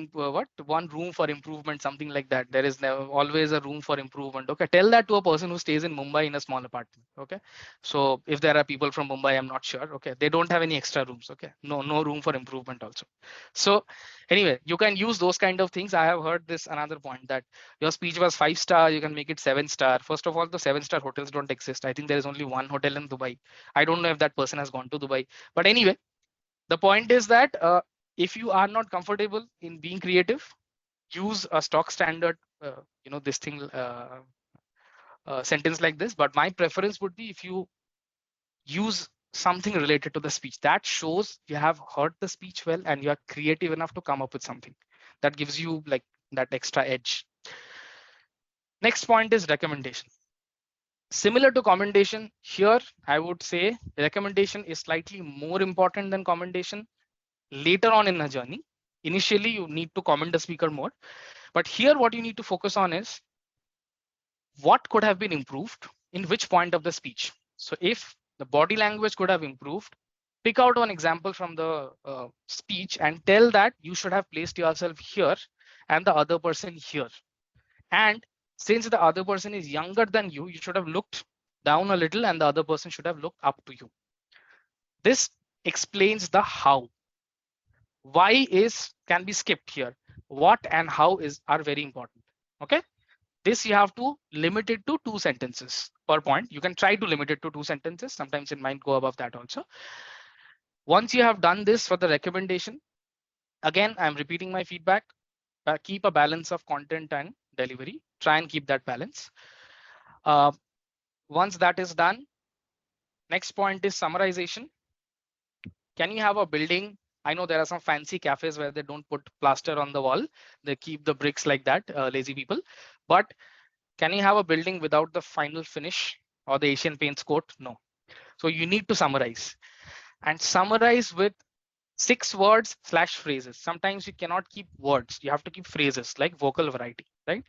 one room for improvement, something like that. There is never, always a room for improvement. Okay, tell that to a person who stays in Mumbai in a small apartment. Okay, so if there are people from Mumbai, I'm not sure. Okay, they don't have any extra rooms. Okay, no room for improvement also. So anyway, you can use those kind of things. I have heard this another point that your speech was 5-star, you can make it 7-star. First of all, the 7-star hotels don't exist. I think there is only one hotel in Dubai. I don't know if that person has gone to Dubai, but anyway, the point is that if you are not comfortable in being creative, use a stock standard, this thing, sentence like this. But my preference would be if you use something related to the speech that shows you have heard the speech well and you are creative enough to come up with something that gives you like that extra edge. Next point is recommendation. Similar to commendation, here I would say recommendation is slightly more important than commendation later on in a journey. Initially, you need to comment the speaker more, but here what you need to focus on is what could have been improved in which point of the speech. So if the body language could have improved, pick out one example from the speech and tell that you should have placed yourself here and the other person here. And since the other person is younger than you, you should have looked down a little and the other person should have looked up to you. This explains the how. Why is can be skipped here. What and how are very important. Okay. This you have to limit it to 2 sentences per point. You can try to limit it to 2 sentences. Sometimes it might go above that also. Once you have done this for the recommendation, again, I'm repeating my feedback. Keep a balance of content and delivery. Try and keep that balance. Once that is done, next point is summarization. Can you have a building? I know there are some fancy cafes where they don't put plaster on the wall. They keep the bricks like that, lazy people. But can you have a building without the final finish or the Asian Paints coat? No. So you need to summarize and summarize with 6 words / phrases. Sometimes you cannot keep words. You have to keep phrases like vocal variety, right?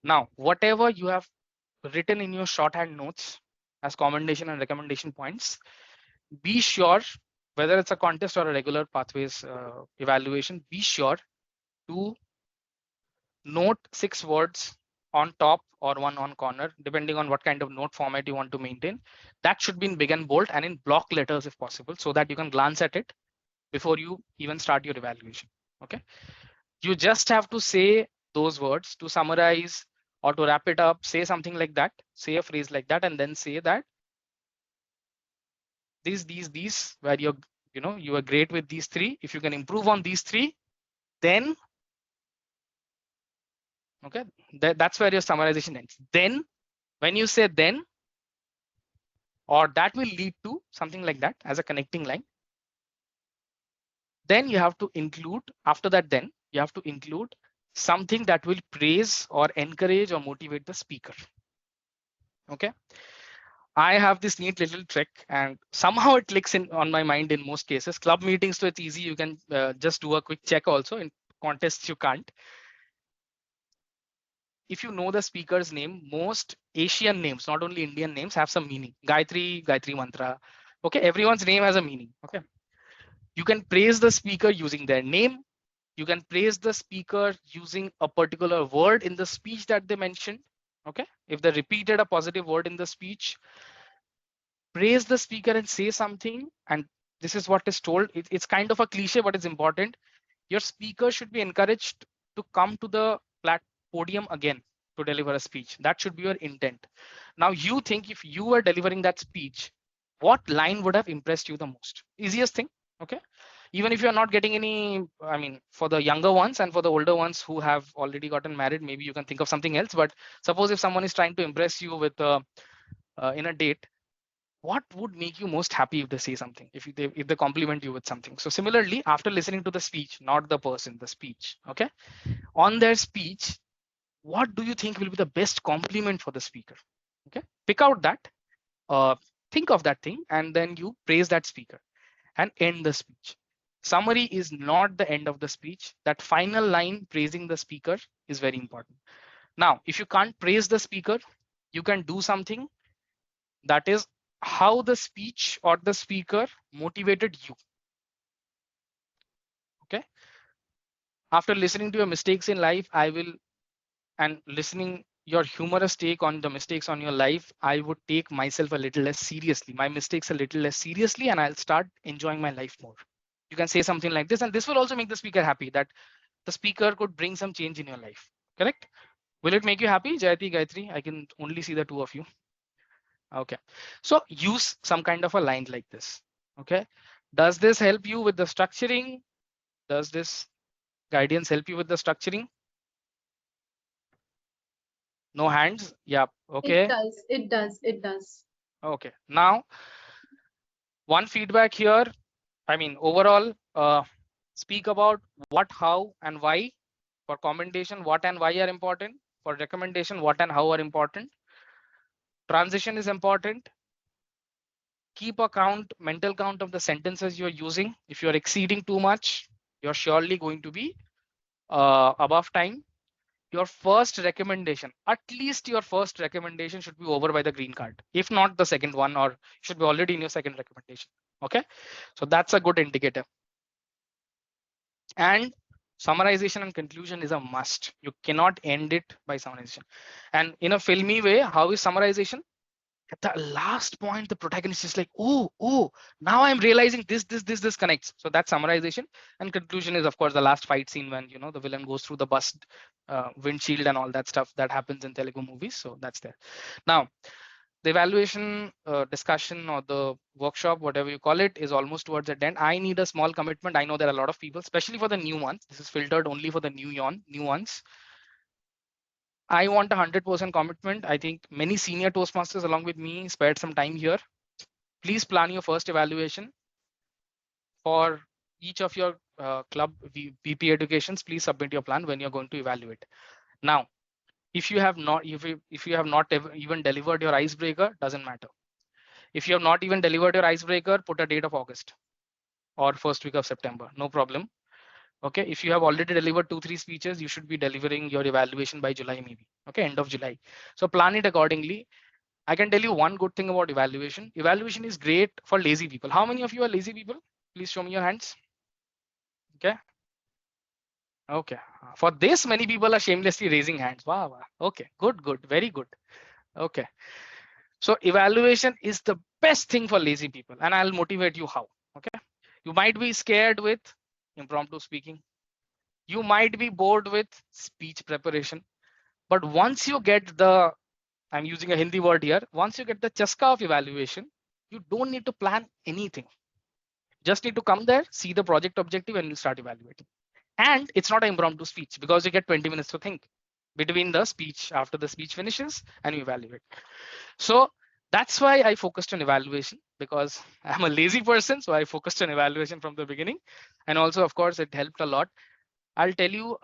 Now, whatever you have written in your shorthand notes as commendation and recommendation points, be sure, whether it's a contest or a regular pathways evaluation, be sure to note 6 words on top or one on corner, depending on what kind of note format you want to maintain. That should be in big and bold and in block letters if possible, so that you can glance at it before you even start your evaluation. Okay. You just have to say those words to summarize or to wrap it up, say something like that, say a phrase like that, and then say that these where you are great with these 3. If you can improve on these 3, then okay, that's where your summarization ends. Then when you say then, or that will lead to something like that as a connecting line, then you have to include, after that, then you have to include something that will praise or encourage or motivate the speaker. Okay. I have this neat little trick and somehow it clicks in on my mind in most cases. Club meetings, so it's easy. You can just do a quick check also. In contests, you can't. If you know the speaker's name, most Asian names, not only Indian names, have some meaning. Gayatri Mantra, Okay, everyone's name has a meaning. Okay, you can praise the speaker using their name. You can praise the speaker using a particular word in the speech that they mentioned. Okay, if they repeated a positive word in the speech, praise the speaker and say something. And this is what is told. It's kind of a cliche, but it's important. Your speaker should be encouraged to come to the podium again to deliver a speech. That should be your intent. Now you think, if you were delivering that speech, what line would have impressed you the most? Easiest thing. Okay, even if you're not getting any, I mean, for the younger ones and for the older ones who have already gotten married, maybe you can think of something else. But suppose if someone is trying to impress you with in a date, what would make you most happy if they say something, if they compliment you with something? So similarly, after listening to the speech, not the person, the speech, okay, on their speech, what do you think will be the best compliment for the speaker? Okay, pick out that, uh, think of that thing, and then you praise that speaker and end the speech. Summary is not the end of the speech. That final line praising the speaker is very important. Now, if you can't praise the speaker, you can do something, that is how the speech or the speaker motivated you. Okay, after listening to your mistakes in life, I will, and listening your humorous take on the mistakes on your life, I would take myself a little less seriously, my mistakes a little less seriously, and I'll start enjoying my life more. You can say something like this, and this will also make the speaker happy, that the speaker could bring some change in your life. Correct? Will it make you happy, Jayati, Gayatri? I can only see the two of you. Okay, so use some kind of a line like this. Okay, does this help you with the structuring? Does this guidance help you with the structuring? No hands? Yeah. It Okay. does. It does. It does. Okay. Now, one feedback here. I mean, overall, speak about what, how, and why. For commendation, what and why are important. For recommendation, what and how are important. Transition is important. Keep a count, mental count of the sentences you're using. If you're exceeding too much, you're surely going to be above time. Your first recommendation, at least your first recommendation should be over by the green card. If not the second one, or should be already in your second recommendation. Okay, so that's a good indicator. And summarization and conclusion is a must. You cannot end it by summarization. And in a filmy way, how is summarization? At the last point, the protagonist is like, oh, now I'm realizing this connects. So that's summarization. And conclusion is, of course, the last fight scene when, you know, the villain goes through the bus windshield and all that stuff that happens in Telugu movies. So that's there. Now, the evaluation discussion or the workshop, whatever you call it, is almost towards the end. I need a small commitment. I know there are a lot of people, especially for the new ones. This is filtered only for the new ones. I want 100% commitment. I think many senior Toastmasters along with me spared some time here. Please plan your first evaluation for each of your club VP educations. Please submit your plan when you're going to evaluate. Now, if you have not even delivered your icebreaker, doesn't matter. If you have not even delivered your icebreaker, put a date of August or first week of September. No problem. Okay, if you have already delivered 2-3 speeches, you should be delivering your evaluation by July, maybe. Okay, end of July. So plan it accordingly. I can tell you one good thing about evaluation. Evaluation is great for lazy people. How many of you are lazy people? Please show me your hands. Okay. Okay. For this, many people are shamelessly raising hands. Wow. Wow. Okay. Good. Good. Very good. Okay. So evaluation is the best thing for lazy people, and I'll motivate you how. Okay. You might be scared with impromptu speaking. You might be bored with speech preparation. But once you get the, I'm using a Hindi word here, once you get the chaska of evaluation, you don't need to plan anything. Just need to come there, see the project objective, and you start evaluating. And it's not an impromptu speech because you get 20 minutes to think between the speech, after the speech finishes, and you evaluate. So that's why I focused on evaluation, because I'm a lazy person. So I focused on evaluation from the beginning. And also, of course, it helped a lot. I'll tell you,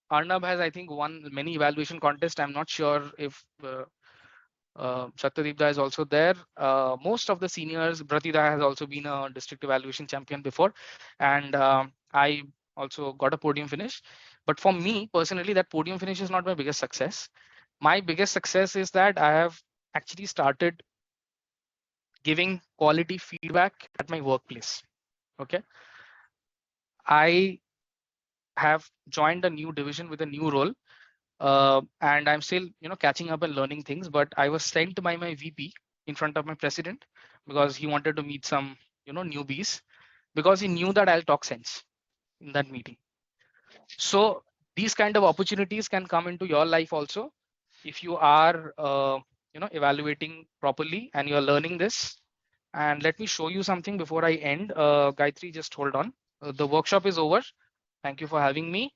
Arnab has, I think, won many evaluation contests. I'm not sure if Satyadeep Da is also there. Most of the seniors, Bratida has also been a district evaluation champion before. And I also got a podium finish. But for me personally, that podium finish is not my biggest success. My biggest success is that I have actually started giving quality feedback at my workplace. Okay. I have joined a new division with a new role, and I'm still, catching up and learning things. But I was sent by my VP in front of my president because he wanted to meet some, newbies, because he knew that I'll talk sense in that meeting. So these kind of opportunities can come into your life also if you are, evaluating properly and you're learning this. And let me show you something before I end. Gayatri, just hold on. The workshop is over. Thank you for having me.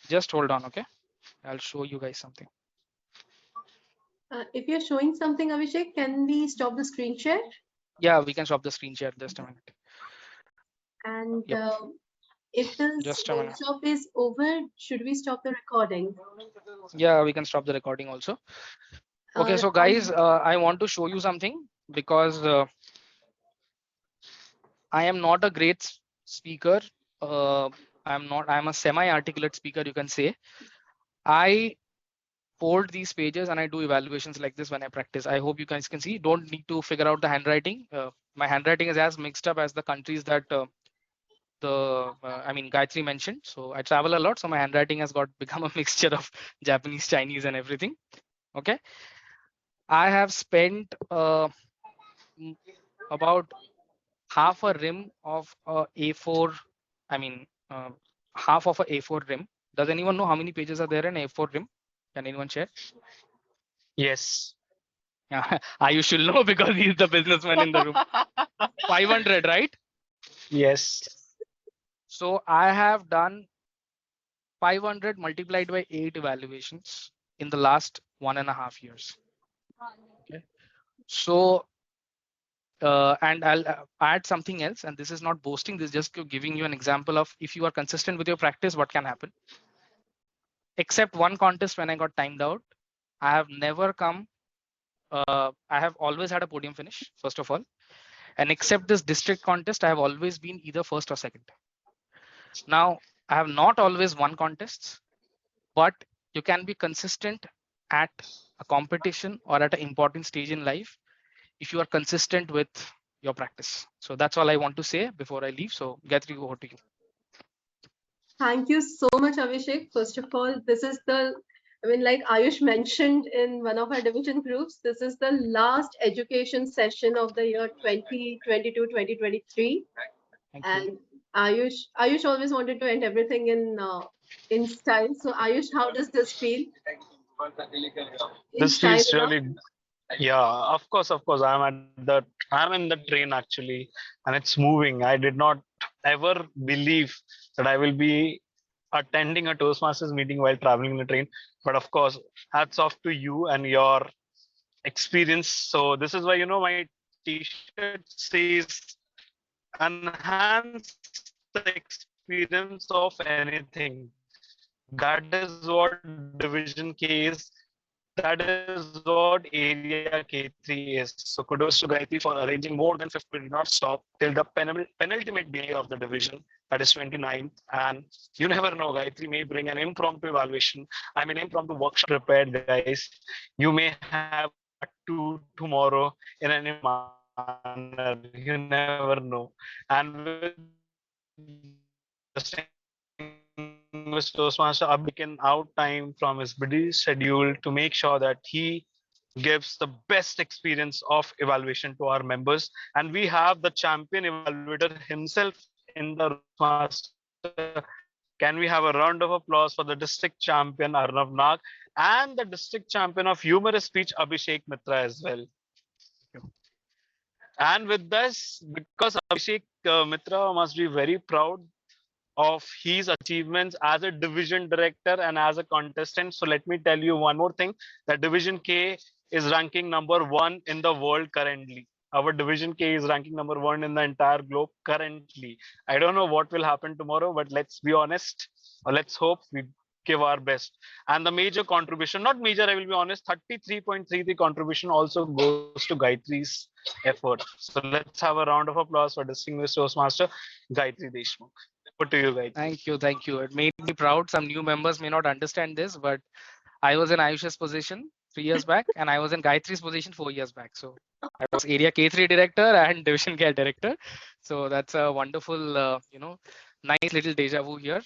Just hold on, okay? I'll show you guys something. If you're showing something, Avishek, can we stop the screen share? Yeah, we can stop the screen share just a minute. And Yep. if this Just a minute. workshop is over, should we stop the recording? Yeah, we can stop the recording also. Okay, so guys, I want to show you something because I am not a great speaker. I'm a semi-articulate speaker, you can say. I fold these pages and I do evaluations like this when I practice. I hope you guys can see. Don't need to figure out the handwriting. My handwriting is as mixed up as the countries that Gayatri mentioned. So I travel a lot, so my handwriting has got become a mixture of Japanese, Chinese, and everything. Okay, I have spent about half a rim of a A4. I mean, half of a A4 rim. Does anyone know how many pages are there in A4 rim? Can anyone share? Yes. Yeah, I should know because he's the businessman in the room. 500, right? Yes. So I have done 500 multiplied by 8 evaluations in the last 1.5 years. Okay. So, and I'll add something else, and this is not boasting, this is just giving you an example of if you are consistent with your practice, what can happen. Except one contest when I got timed out, I have never come, I have always had a podium finish, first of all. And except this district contest, I have always been either first or second. Now, I have not always won contests, but you can be consistent at a competition or at an important stage in life if you are consistent with your practice. So that's all I want to say before I leave. So Gayatri, over to you. Thank you so much, Abhishek. First of all, this is like Ayush mentioned in one of our division groups, this is the last education session of the year 2022-2023. Thank you. And Ayush always wanted to end everything in style. So Ayush, how does this feel? In This style feels enough? really, yeah, of course, of course. I'm in the train actually, and it's moving. I did not ever believe that I will be attending a Toastmasters meeting while traveling in the train. But of course, hats off to you and your experience. So this is why, my t-shirt says enhance the experience of anything. That is what Division K is. That is what Area K3 is. So kudos to Gayatri for arranging more than 50. We did not stop till the penultimate day of the division, that is 29th. And you never know, Gayatri may bring an impromptu evaluation. I mean, impromptu workshop prepared, guys. You may have a part two tomorrow in an impromptu manner. You never know. And with that, distinguished Toastmaster Abhi taken out time from his busy schedule to make sure that he gives the best experience of evaluation to our members. And we have the champion evaluator himself in the room, Toastmaster. Can we have a round of applause for the district champion Arnav Nag and the district champion of humorous speech Abhishek Mitra as well? And with this, because Abhishek Mitra must be very proud of his achievements as a division director and as a contestant. So let me tell you one more thing, that Division K is ranking #1 in the world currently. Our Division K is ranking #1 in the entire globe currently. I don't know what will happen tomorrow, but let's be honest, or let's hope we give our best. And the major contribution, not major, I will be honest, 33.33 contribution also goes to Gayatri's effort. So let's have a round of applause for distinguished Toastmaster Gayatri Deshmukh. Over to you, Gayatri. Thank you. Thank you. It made me proud. Some new members may not understand this, but I was in Ayush's position 3 years back, and I was in Gayatri's position 4 years back. So I was area K3 director and division care director. So that's a wonderful, nice little deja vu here.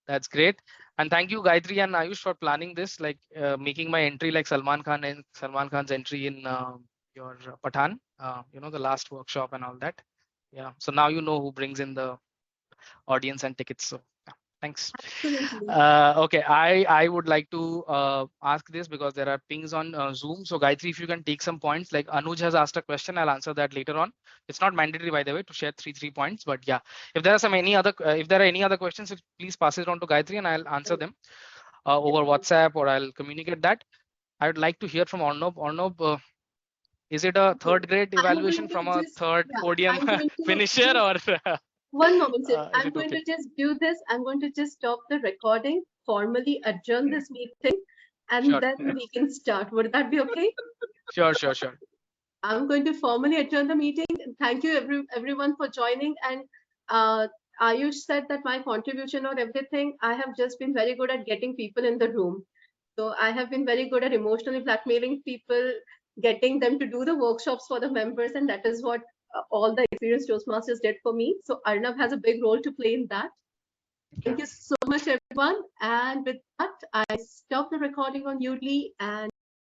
That's great. And thank you, Gayatri and Ayush, for planning this, like making my entry like Salman Khan and Salman Khan's entry in your Pathan, the last workshop and all that. Yeah. So now you know who brings in the audience and tickets. So yeah, thanks. Absolutely. Okay, I would like to ask this because there are pings on Zoom. So Gayatri, if you can take some points, like Anuj has asked a question, I'll answer that later on. It's not mandatory, by the way, to share three points, but yeah, if there are any other questions, please pass it on to Gayatri and I'll answer them over WhatsApp, or I'll communicate that. I would like to hear from Arnob. Arnob, is it a third grade I'm going evaluation to from a just, third yeah, podium I'm going to finisher, just, or one moment, sir. is I'm it going okay? to just do this. I'm going to just stop the recording, formally adjourn this meeting, and Sure, then we can start. Would that be okay? sure. I'm going to formally adjourn the meeting. Thank you everyone for joining. And Ayush said that my contribution or everything, I have just been very good at getting people in the room. So I have been very good at emotionally blackmailing people, getting them to do the workshops for the members. And that is what all the experienced Toastmasters did for me. So Arnav has a big role to play in that. Thank you so much, everyone. And with that, I stop the recording on Udly and